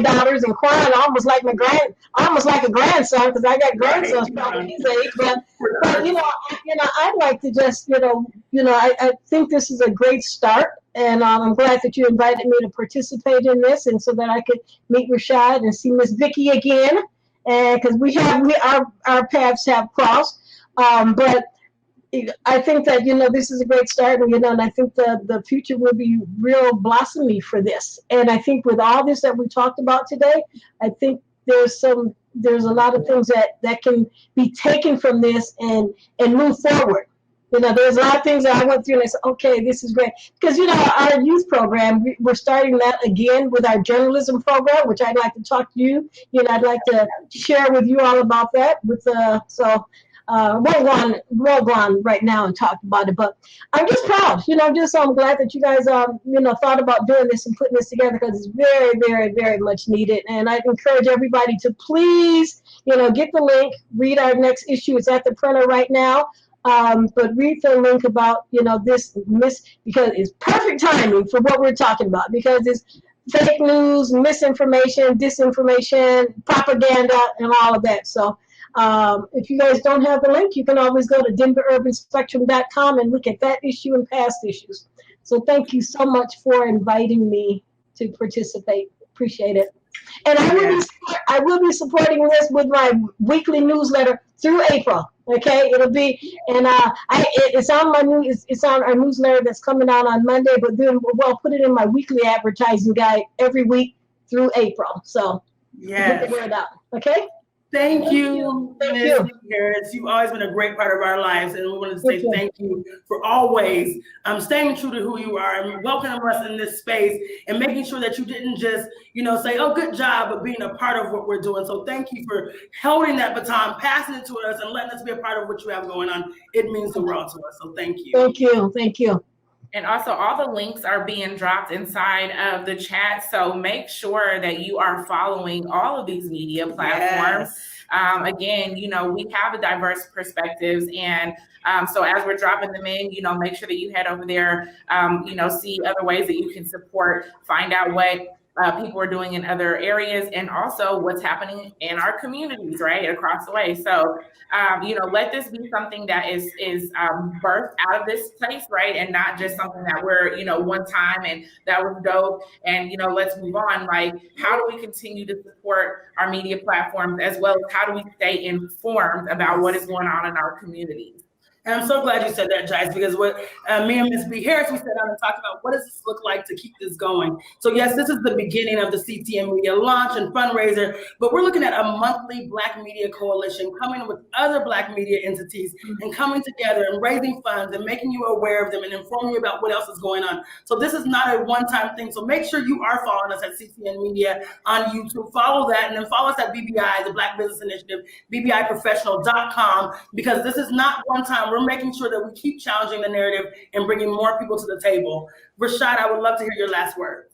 daughters, and Quan almost like a grandson, because I got grandsons probably his age. But I'd like to just, I think this is a great start. And I'm glad that you invited me to participate in this, and so that I could meet Rashad and see Miss Vicky again, and because our paths have crossed. But I think that this is a great start, and and I think the future will be real blossomy for this. And I think with all this that we talked about today, I think there's a lot of things that can be taken from this and move forward. there's a lot of things that I went through and I said, okay, this is great. Because, our youth program, we're starting that again with our journalism program, which I'd like to talk to you. I'd like to share with you all about that. Won't go on right now and talk about it, but I'm just proud. I'm glad that you guys, thought about doing this and putting this together because it's very, very, very much needed. And I encourage everybody to please, get the link, read our next issue. It's at the printer right now. But read the link about, this because it's perfect timing for what we're talking about because it's fake news, misinformation, disinformation, propaganda, and all of that. So if you guys don't have the link, you can always go to denverurbanspectrum.com and look at that issue and past issues. So thank you so much for inviting me to participate. Appreciate it. And I will be supporting this with my weekly newsletter through April. Okay, it'll be, and it's on my it's on our newsletter that's coming out on Monday. But then we'll put it in my weekly advertising guide every week through April. So get the word out. Okay. Thank you, Thank Ms. you. Harris. You've always been a great part of our lives, and we wanted to say thank you for always staying true to who you are and welcoming us in this space and making sure that you didn't just, say, oh, good job, but being a part of what we're doing. So thank you for holding that baton, passing it to us, and letting us be a part of what you have going on. It means the world to us. So thank you. Thank you. Thank you. And also, all the links are being dropped inside of the chat. So make sure that you are following all of these media platforms. Yes. Again, we have a diverse perspectives. And so as we're dropping them in, make sure that you head over there, see other ways that you can support, find out what people are doing in other areas, and also what's happening in our communities, right, across the way. So, let this be something that is birthed out of this place, right, and not just something that we're, one time and that was dope, and let's move on. Like, how do we continue to support our media platforms as well as how do we stay informed about what is going on in our communities? And I'm so glad you said that, Jice, because what me and Ms. B. Harris, we sat down and talked about what does this look like to keep this going. So yes, this is the beginning of the CTM Media launch and fundraiser, but we're looking at a monthly Black media coalition coming with other Black media entities and coming together and raising funds and making you aware of them and informing you about what else is going on. So this is not a one-time thing. So make sure you are following us at CTM Media on YouTube. Follow that, and then follow us at BBI, the Black Business Initiative, BBIProfessional.com, because this is not one time. We're making sure that we keep challenging the narrative and bringing more people to the table. Rashad, I would love to hear your last word.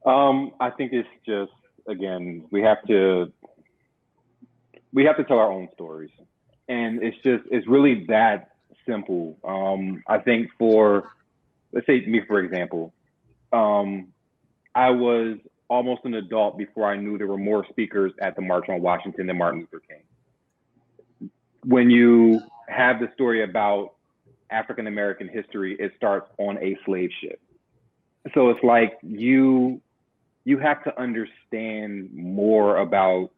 I think it's just, again, we have to tell our own stories, and it's really that simple. I think let's say me, for example, I was almost an adult before I knew there were more speakers at the March on Washington than Martin Luther King. When you have the story about African-American history, it starts on a slave ship. So it's like you have to understand more about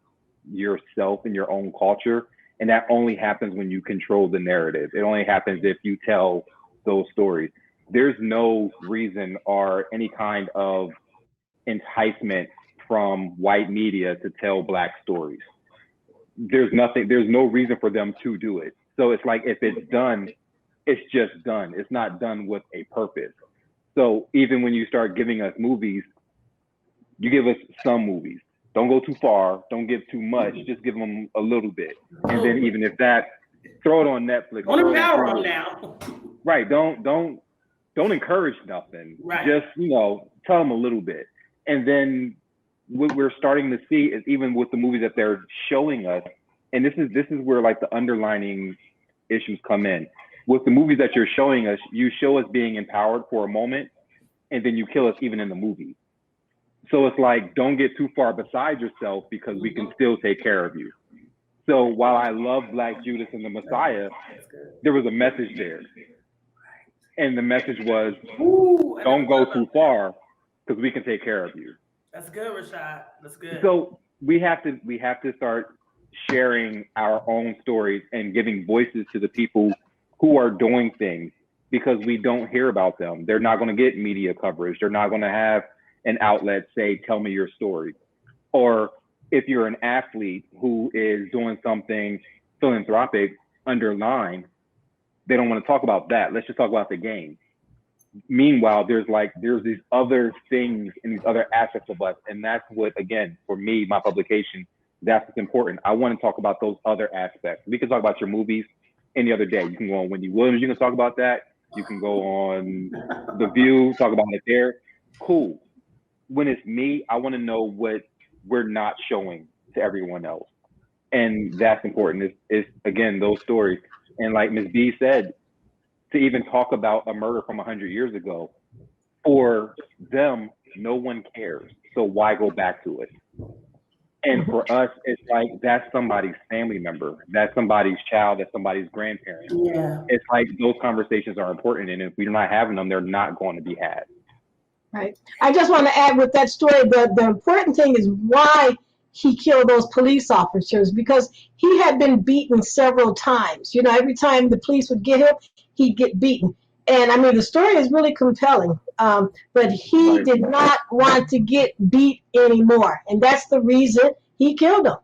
yourself and your own culture. And that only happens when you control the narrative. It only happens if you tell those stories. There's no reason or any kind of enticement from white media to tell Black stories. There's no reason for them to do it. So it's like, if it's done, it's just done. It's not done with a purpose. So even when you start giving us movies, you give us some movies. Don't go too far. Don't give too much. Just give them a little bit. And then even if that, throw it on Netflix. Don't empower them now. Right. Don't encourage nothing. Right. Just, tell them a little bit. And then what we're starting to see is, even with the movies that they're showing us, and this is where like the underlining issues come in. With the movies that you're showing us, you show us being empowered for a moment, and then you kill us even in the movie. So it's like, don't get too far beside yourself, because we can still take care of you. So while I love Black Judas and the Messiah, there was a message there. And the message was, don't go too far, because we can take care of you. That's good, Rashad. That's good. So we have to start sharing our own stories and giving voices to the people who are doing things, because we don't hear about them. They're not going to get media coverage. They're not going to have an outlet say, tell me your story. Or if you're an athlete who is doing something philanthropic, underline, They don't want to talk about that. Let's just talk about the game. Meanwhile, there's these other things and these other aspects of us. And that's what, again, for me, my publication, that's what's important. I want to talk about those other aspects. We can talk about your movies any other day. You can go on Wendy Williams, you can talk about that. You can go on The View, talk about it there. Cool. When it's me, I want to know what we're not showing to everyone else. And that's important. It's again, those stories. And like Ms. B said, to even talk about a murder from 100 years ago, for them, no one cares. So why go back to it? And for us, it's like, that's somebody's family member. That's somebody's child. That's somebody's grandparent. Yeah. It's like those conversations are important. And if we're not having them, they're not going to be had. Right. I just want to add with that story, the important thing is why he killed those police officers, because he had been beaten several times. You know, every time the police would get him, he'd get beaten. And I mean, the story is really compelling, but he did not want to get beat anymore. And that's the reason he killed them.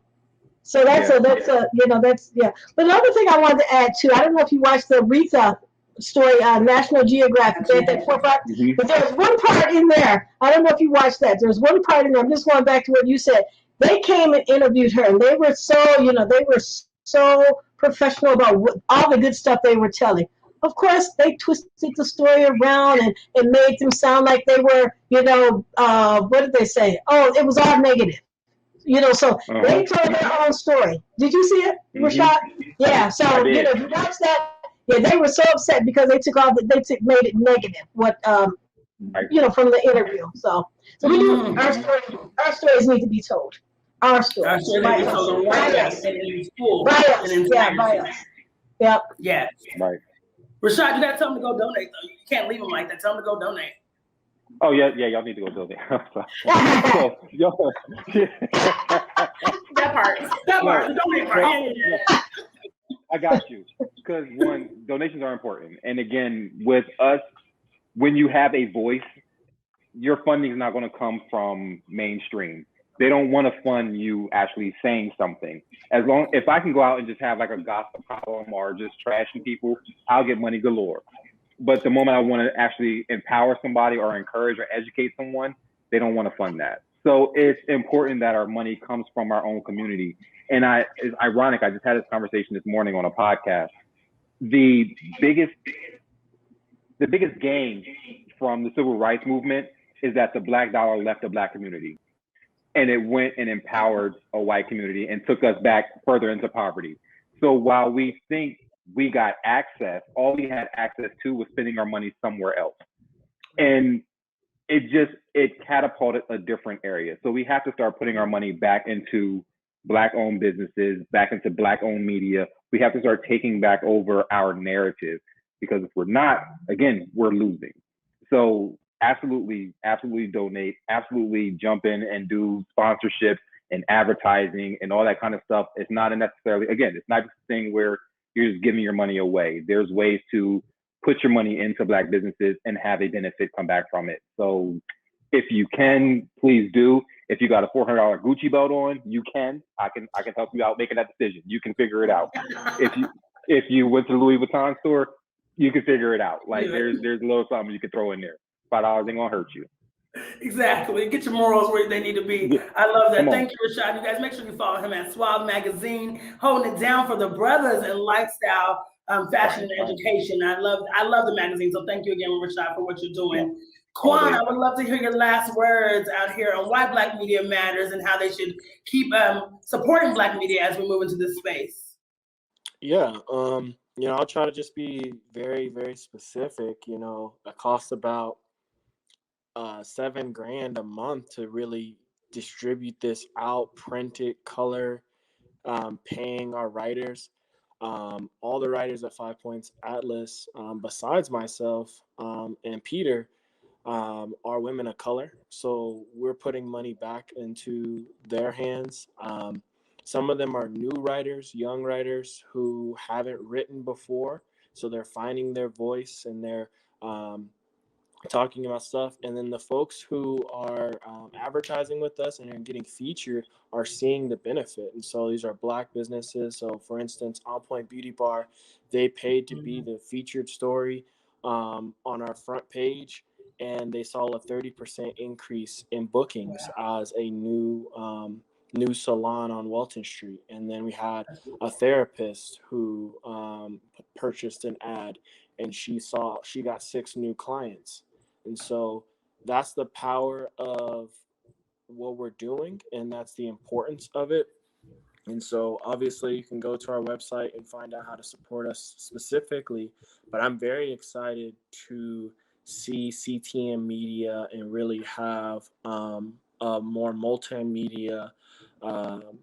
So that's yeah. But another thing I wanted to add too, I don't know if you watched the Aretha story on National Geographic, that 4 part, but there's one part in there. I don't know if you watched that. There's one part in there. I'm just going back to what you said. They came and interviewed her, and they were so professional about all the good stuff they were telling. Of course, they twisted the story around and made them sound like they were, what did they say? Oh, it was all negative. So they told their own story. Did you see it, Rashad? Yeah. So if you watch that, they were so upset because they made it negative. What from the interview. So we do our stories need to be told. Our stories. Our stories need to be told right and in school. By us. Yep. Yeah. Right. Rashad, you gotta tell them to go donate though. You can't leave them like that. Tell them to go donate. Oh yeah, y'all need to go donate. That part, the donate part. Yeah. I got you. Because one, donations are important, and again, with us, when you have a voice, your funding is not going to come from mainstream. They don't want to fund you actually saying something. If I can go out and just have like a gossip column or just trashing people, I'll get money galore. But the moment I want to actually empower somebody or encourage or educate someone, they don't want to fund that. So it's important that our money comes from our own community. And it's ironic, I just had this conversation this morning on a podcast. The biggest gain from the civil rights movement is that the Black dollar left the Black community. And it went and empowered a white community and took us back further into poverty. So while we think we got access, all we had access to was spending our money somewhere else. And it catapulted a different area. So we have to start putting our money back into Black-owned businesses, back into Black-owned media. We have to start taking back over our narrative, because if we're not, again, we're losing. So absolutely donate, absolutely jump in and do sponsorships and advertising and all that kind of stuff. It's not necessarily, again, it's not just a thing where you're just giving your money away. There's ways to put your money into Black businesses and have a benefit come back from it. So if you can, please do. If you got a $400 Gucci belt on, you can. I can help you out making that decision. You can figure it out. If you went to the Louis Vuitton store, you can figure it out. Like there's a little something you can throw in there. $5 ain't gonna hurt you. Exactly. Get your morals where they need to be. I love that. Thank you, Rashad. You guys, make sure you follow him at Suave Magazine, holding it down for the brothers in lifestyle, fashion, and education. I love the magazine. So thank you again, Rashad, for what you're doing. Quan, I would love to hear your last words out here on why Black media matters and how they should keep supporting Black media as we move into this space. Yeah. I'll try to just be very, very specific. It costs about $7,000 a month to really distribute this out, print it, color, paying our writers. All the writers at 5 Points Atlas, besides myself and Peter, are women of color. So we're putting money back into their hands. Some of them are new writers, young writers who haven't written before. So they're finding their voice and they're talking about stuff, and then the folks who are advertising with us and are getting featured are seeing the benefit. And so these are Black businesses. So for instance, On Point Beauty Bar, they paid to be the featured story on our front page, and they saw a 30% increase in bookings as a new salon on Walton Street. And then we had a therapist who purchased an ad, and she got 6 new clients. And so that's the power of what we're doing, and that's the importance of it. And so obviously you can go to our website and find out how to support us specifically, but I'm very excited to see CTM Media and really have a more multimedia um,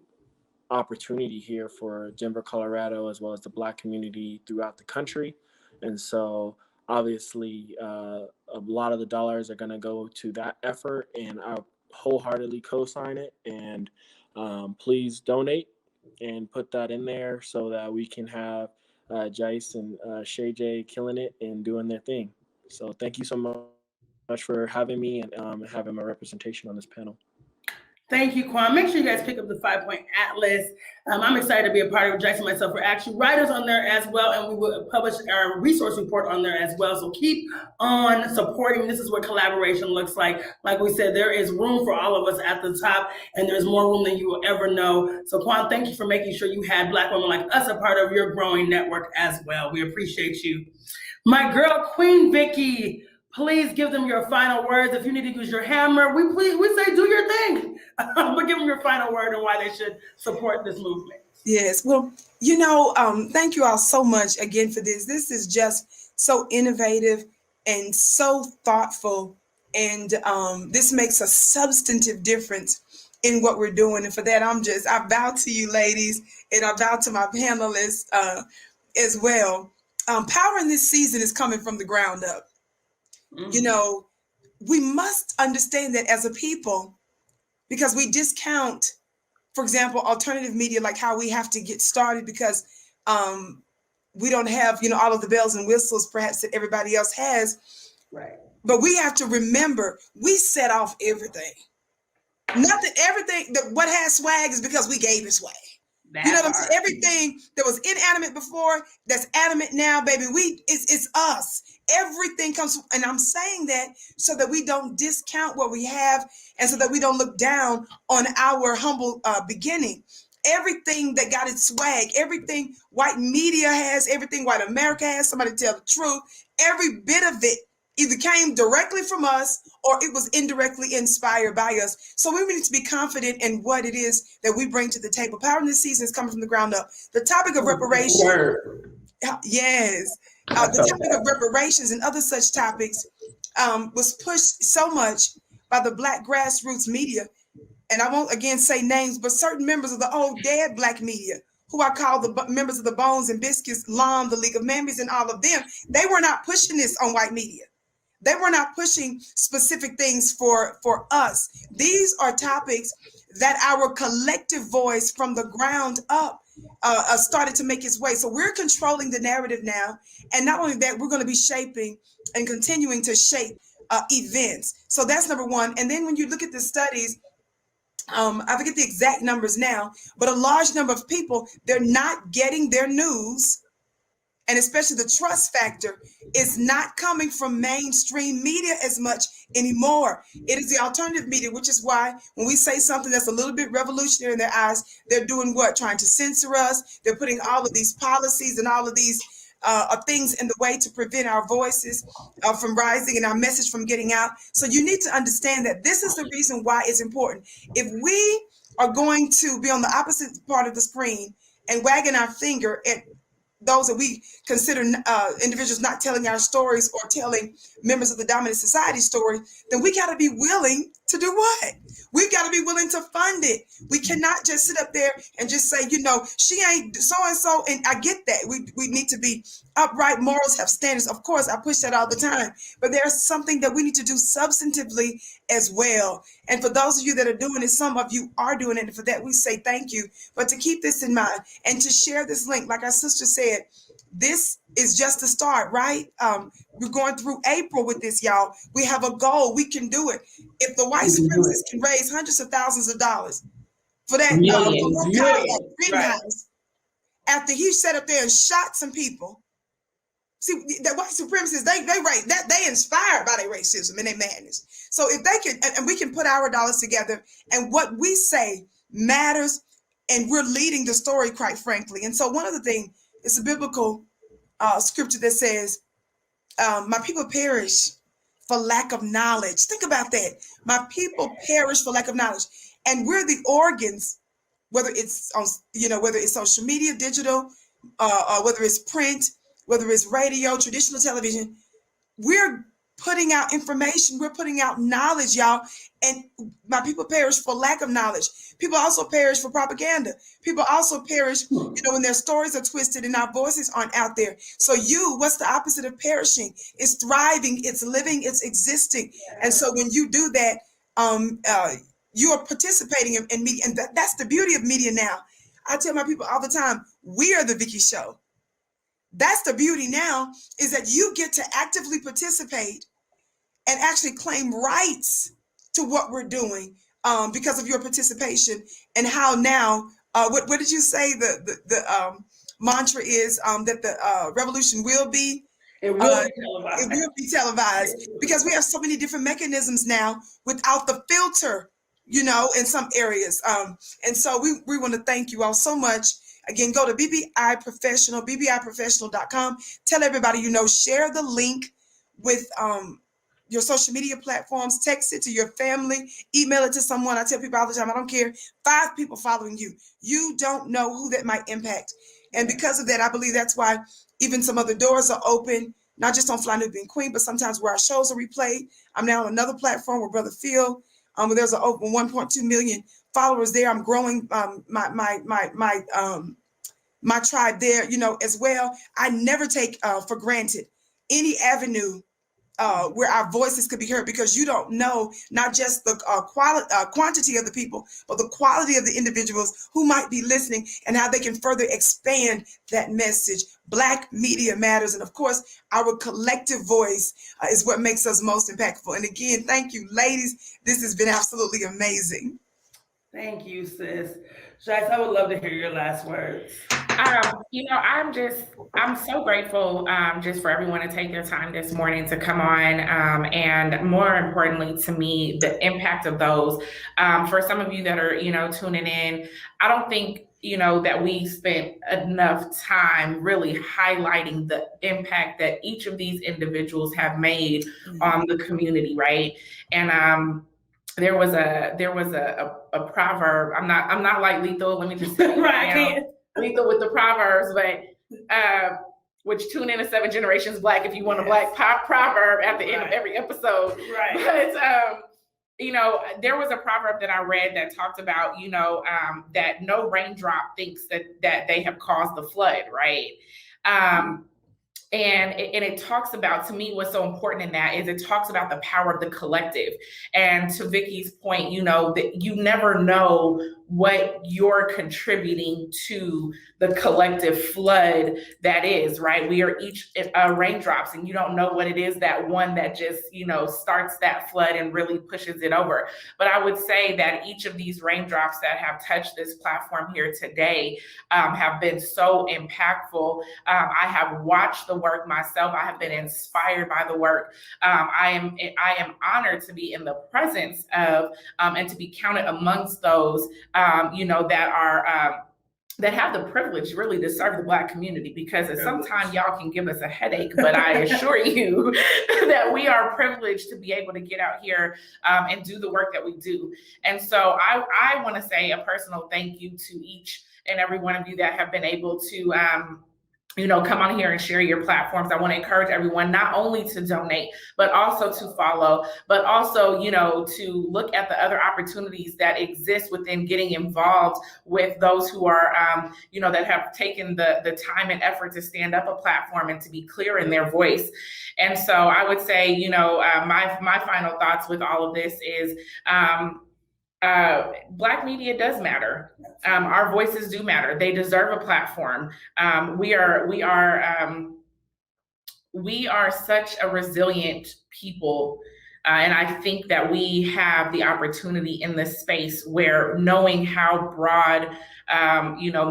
opportunity here for Denver, Colorado, as well as the Black community throughout the country. And so obviously a lot of the dollars are going to go to that effort, and I wholeheartedly co-sign it. And please donate and put that in there so that we can have Jice and Shay J killing it and doing their thing. So thank you so much for having me and having my representation on this panel. Thank you, Quan. Make sure you guys pick up the 5-Point Atlas. I'm excited to be a part of it. Jackson and myself are actually writers on there as well, and we will publish our resource report on there as well. So keep on supporting. This is what collaboration looks like. Like we said, there is room for all of us at the top, and there's more room than you will ever know. So Quan, thank you for making sure you had Black women like us a part of your growing network as well. We appreciate you. My girl, Queen Vicky, please give them your final words. If you need to use your hammer, we say do your thing. But give them your final word and why they should support this movement. Yes, well, thank you all so much again for this. This is just so innovative and so thoughtful, and this makes a substantive difference in what we're doing. And for that, I bow to you, ladies, and I bow to my panelists as well. Power in this season is coming from the ground up. Mm-hmm. We must understand that as a people, because we discount, for example, alternative media, like how we have to get started because we don't have, all of the bells and whistles perhaps that everybody else has. Right. But we have to remember, we set off everything. Everything what has swag is because we gave it swag. What I'm saying? Everything that was inanimate before, that's animate now, baby. It's us. Everything comes, and I'm saying that so that we don't discount what we have, and so that we don't look down on our humble beginning. Everything that got its swag, everything white media has, everything white America has, somebody tell the truth, every bit of it either came directly from us or it was indirectly inspired by us. So we need to be confident in what it is that we bring to the table. Power in this season is coming from the ground up. The topic of reparation. Yes. The topic of reparations and other such topics was pushed so much by the Black grassroots media. And I won't again say names, but certain members of the old dead Black media, who I call the members of the Bones and Biscuits, LOM, the League of Mammies, and all of them, they were not pushing this on white media. They were not pushing specific things for us. These are topics that our collective voice from the ground up started to make its way. So we're controlling the narrative now. And not only that, we're going to be shaping and continuing to shape events. So that's number one. And then when you look at the studies, I forget the exact numbers now, but a large number of people, they're not getting their news, and especially the trust factor is not coming from mainstream media as much anymore. It is the alternative media, which is why when we say something that's a little bit revolutionary in their eyes, they're doing what? Trying to censor us. They're putting all of these policies and all of these things in the way to prevent our voices from rising and our message from getting out. So you need to understand that this is the reason why it's important. If we are going to be on the opposite part of the screen and wagging our finger at those that we consider individuals not telling our stories or telling members of the dominant society story, then we got to be willing to do what? We've got to be willing to fund it. We cannot just sit up there and just say, she ain't so-and-so. And I get that. We need to be upright. Morals have standards. Of course, I push that all the time. But there's something that we need to do substantively as well. And for those of you that are doing it, some of you are doing it. And for that, we say thank you. But to keep this in mind and to share this link, like our sister said, this is just the start, right? We're going through April with this, y'all. We have a goal. We can do it. If the white supremacist can raise hundreds of thousands of dollars for that Millions. Rittenhouse, after he sat up there and shot some people. See, the white supremacists, they inspired by their racism and their madness. So if they can, and we can put our dollars together, and what we say matters, and we're leading the story, quite frankly. And so one of the things, it's a biblical scripture that says, my people perish for lack of knowledge. Think about that. My people perish for lack of knowledge. And we're the organs, whether it's on, whether it's social media, digital, whether it's print, whether it's radio, traditional television, we're putting out information, we're putting out knowledge, y'all. And my people perish for lack of knowledge. People also perish for propaganda. People also perish, when their stories are twisted and our voices aren't out there. So what's the opposite of perishing? It's thriving, it's living, it's existing. And so when you do that, you are participating in media. And that's the beauty of media now. I tell my people all the time, we are the Vicky Show. That's the beauty now, is that you get to actively participate and actually claim rights to what we're doing because of your participation. And how now, what did you say the mantra is, that the revolution will be? It will be televised. It will be televised because we have so many different mechanisms now without the filter, in some areas. And so we want to thank you all so much. Again, go to BBI Professional, BBIProfessional.com. Tell everybody share the link with your social media platforms, text it to your family, email it to someone. I tell people all the time, I don't care, 5 people following you. You don't know who that might impact. And because of that, I believe that's why even some other doors are open, not just on Fly Nubian Queen, but sometimes where our shows are replayed. I'm now on another platform with Brother Phil, where there's an open 1.2 million followers there. I'm growing my tribe there, as well. I never take for granted any avenue where our voices could be heard, because you don't know not just the quantity of the people, but the quality of the individuals who might be listening and how they can further expand that message. Black media matters. And of course, our collective voice is what makes us most impactful. And again, thank you, ladies. This has been absolutely amazing. Thank you, sis. Jice, I would love to hear your last words. I'm so grateful just for everyone to take their time this morning to come on. And more importantly to me, the impact of those. For some of you that are, tuning in, I don't think, that we spent enough time really highlighting the impact that each of these individuals have made on the community, right? And there was a proverb. I'm not like Lethal. Let me just say right. Lethal with the proverbs, but which tune in to 7 Generations Black if you want a black proverb at the end of every episode. Right. But there was a proverb that I read that talked about that no raindrop thinks that they have caused the flood, right? And it talks about, to me, what's so important in that is it talks about the power of the collective. And to Vicky's point, that you never know what you're contributing to the collective flood that is, right? We are each raindrops, and you don't know what it is, that one that just, starts that flood and really pushes it over. But I would say that each of these raindrops that have touched this platform here today have been so impactful. I have watched the work myself. I have been inspired by the work. I am honored to be in the presence of and to be counted amongst those that are that have the privilege really to serve the Black community, because at some time y'all can give us a headache, but I assure you that we are privileged to be able to get out here and do the work that we do. And so I want to say a personal thank you to each and every one of you that have been able to come on here and share your platforms. I want to encourage everyone not only to donate, but also to follow, but also, to look at the other opportunities that exist within getting involved with those who are, that have taken the time and effort to stand up a platform and to be clear in their voice. And so I would say, my final thoughts with all of this is, Black media does matter. Our voices do matter. They deserve a platform. We are such a resilient people. And I think that we have the opportunity in this space where knowing how broad,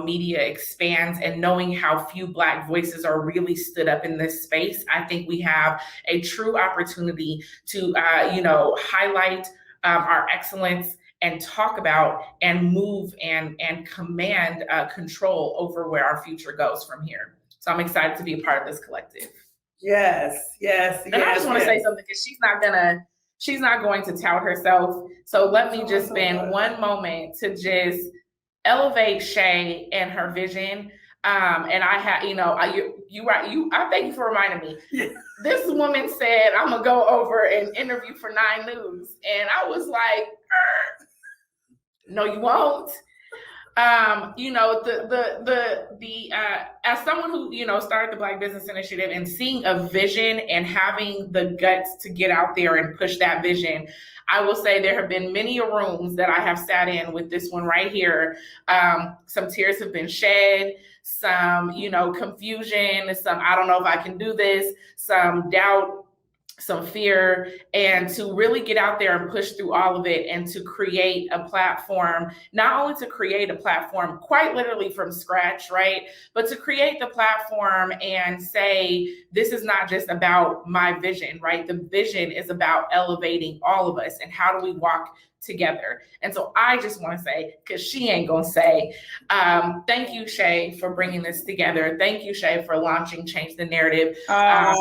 media expands and knowing how few Black voices are really stood up in this space, I think we have a true opportunity to, highlight our excellence and talk about and move and command control over where our future goes from here. So I'm excited to be a part of this collective. Yes. And I just want to say something because she's not going to tout herself. So let me just spend one moment to just elevate Shay and her vision. And I had, I thank you for reminding me. Yeah. This woman said, I'm gonna go over and interview for 9 News. And I was like, no, you won't. As someone who, started the Black Business Initiative and seeing a vision and having the guts to get out there and push that vision, I will say there have been many rooms that I have sat in with this one right here. Some tears have been shed, some, confusion, some, I don't know if I can do this, some doubt, some fear, and to really get out there and push through all of it and to create a platform, not only to create a platform quite literally from scratch, right? But to create the platform and say, this is not just about my vision, right? The vision is about elevating all of us and how do we walk together. And so I just want to say, because she ain't gonna say, thank you, Shay, for bringing this together. Thank you, Shay, for launching Change the Narrative. Yes.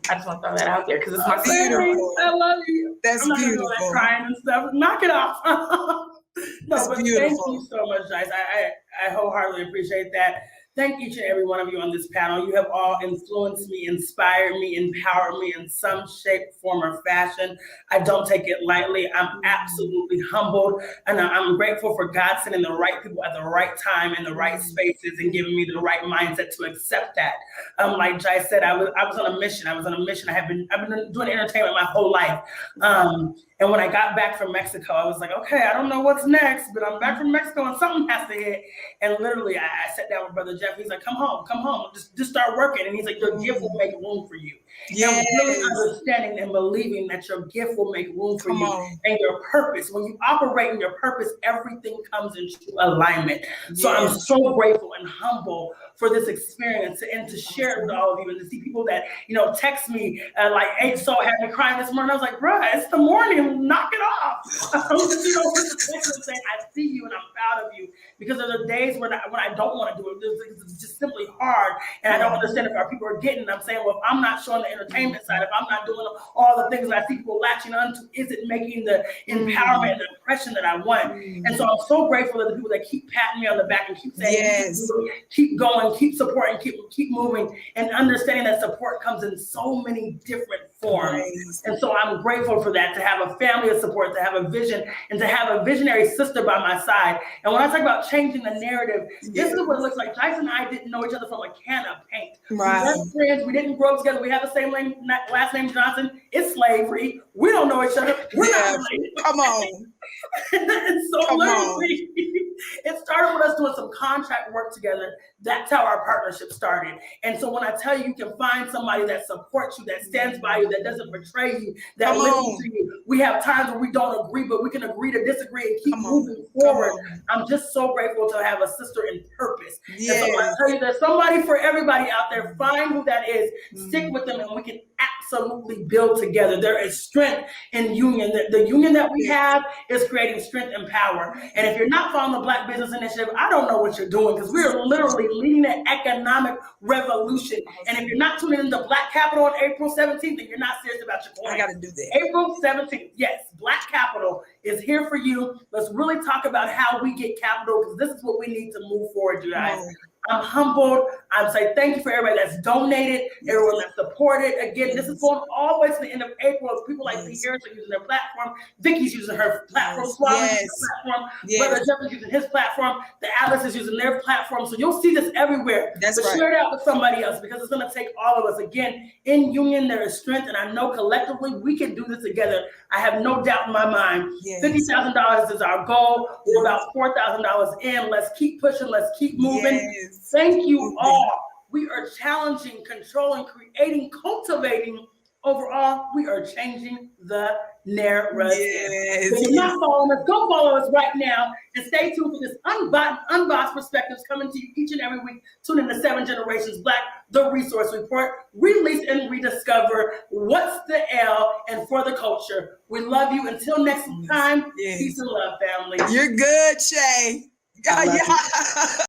I just want to throw that out there because it's my Beautiful. I love you. That's I'm not beautiful. gonna crying and stuff. Knock it off. That's But beautiful. thank you so much, Jice. I wholeheartedly appreciate that. Thank each and every one of you on this panel. You have all influenced me, inspired me, empowered me in some shape, form, or fashion. I don't take it lightly. I'm absolutely humbled, and I'm grateful for God sending the right people at the right time in the right spaces and giving me the right mindset to accept that. Like Jice said, I was on a mission. I've been doing entertainment my whole life. And when I got back from Mexico, I was like, okay, I don't know what's next, but I'm back from Mexico and something has to hit. And literally, I sat down with Brother Jeff. He's like, come home, just start working. And he's like, your gift will make room for you. Yes. And really understanding and believing that your gift will make room for you and your purpose. When you operate in your purpose, everything comes into alignment. So I'm so grateful and humble for this experience and to share it with all of you and to see people that, text me like, hey, so had me crying this morning. I was like, bruh, it's the morning, knock it off. Saying, I see you and I'm proud of you, because there are days when I don't want to do it. It's just simply hard. And I don't understand if our people are getting it. I'm saying, well, if I'm not showing the entertainment side, if I'm not doing all the things that I see people latching onto, is it making the empowerment and the impression that I want? And so I'm so grateful to the people that keep patting me on the back and keep saying, keep going, keep supporting, keep moving, and understanding that support comes in so many different forms. And so I'm grateful for that, to have a family of support, to have a vision, and to have a visionary sister by my side. And when I talk about changing the narrative, this is what it looks like. Jice and I didn't know each other from a can of paint. Right. We weren't friends. We didn't grow up together. We have the same last name, Johnson. It's slavery. We don't know each other. We're not related. Come on. And so literally, it started with us doing some contract work together. That's how our partnership started. And so when I tell you, you can find somebody that supports you, that stands by you, that doesn't betray you, that listens to you. We have times where we don't agree, but we can agree to disagree and keep moving forward. I'm just so grateful to have a sister in purpose. And so I tell you, there's somebody for everybody out there. Find who that is, stick with them, and we can absolutely build together. There is strength in union. The union that we have is creating strength and power. And if you're not following the Black Business Initiative, I don't know what you're doing, because we're literally leading an economic revolution. And if you're not tuning into Black Capital on April 17th, then you're not serious about your coin. I got to do that. April 17th, yes, Black Capital is here for you. Let's really talk about how we get capital, because this is what we need to move forward, you guys. I'm humbled. I'm saying thank you for everybody that's donated, everyone that's supported. Again, this is going all the way to the end of April. People like P. Harris are using their platform. Vicky's using her platform. Suave's using her platform. Brother Jeff is using his platform. The Atlas is using their platform. So you'll see this everywhere. That's but right. Share it out with somebody else because it's going to take all of us. Again, in union, there is strength. And I know collectively we can do this together. I have no doubt in my mind. Yes. $50,000 is our goal. We're about $4,000 in. Let's keep pushing. Let's keep moving. Yes. Thank you all. We are challenging, controlling, creating, cultivating. Overall, we are changing the narrative. Yes. If you're not following us, go follow us right now and stay tuned for this unboxed perspectives coming to you each and every week. Tune in to 7 Generations Black, the resource report. Release and rediscover what's the L and for the culture. We love you. Until next time, peace and love, family. You're good, Shay. Yeah.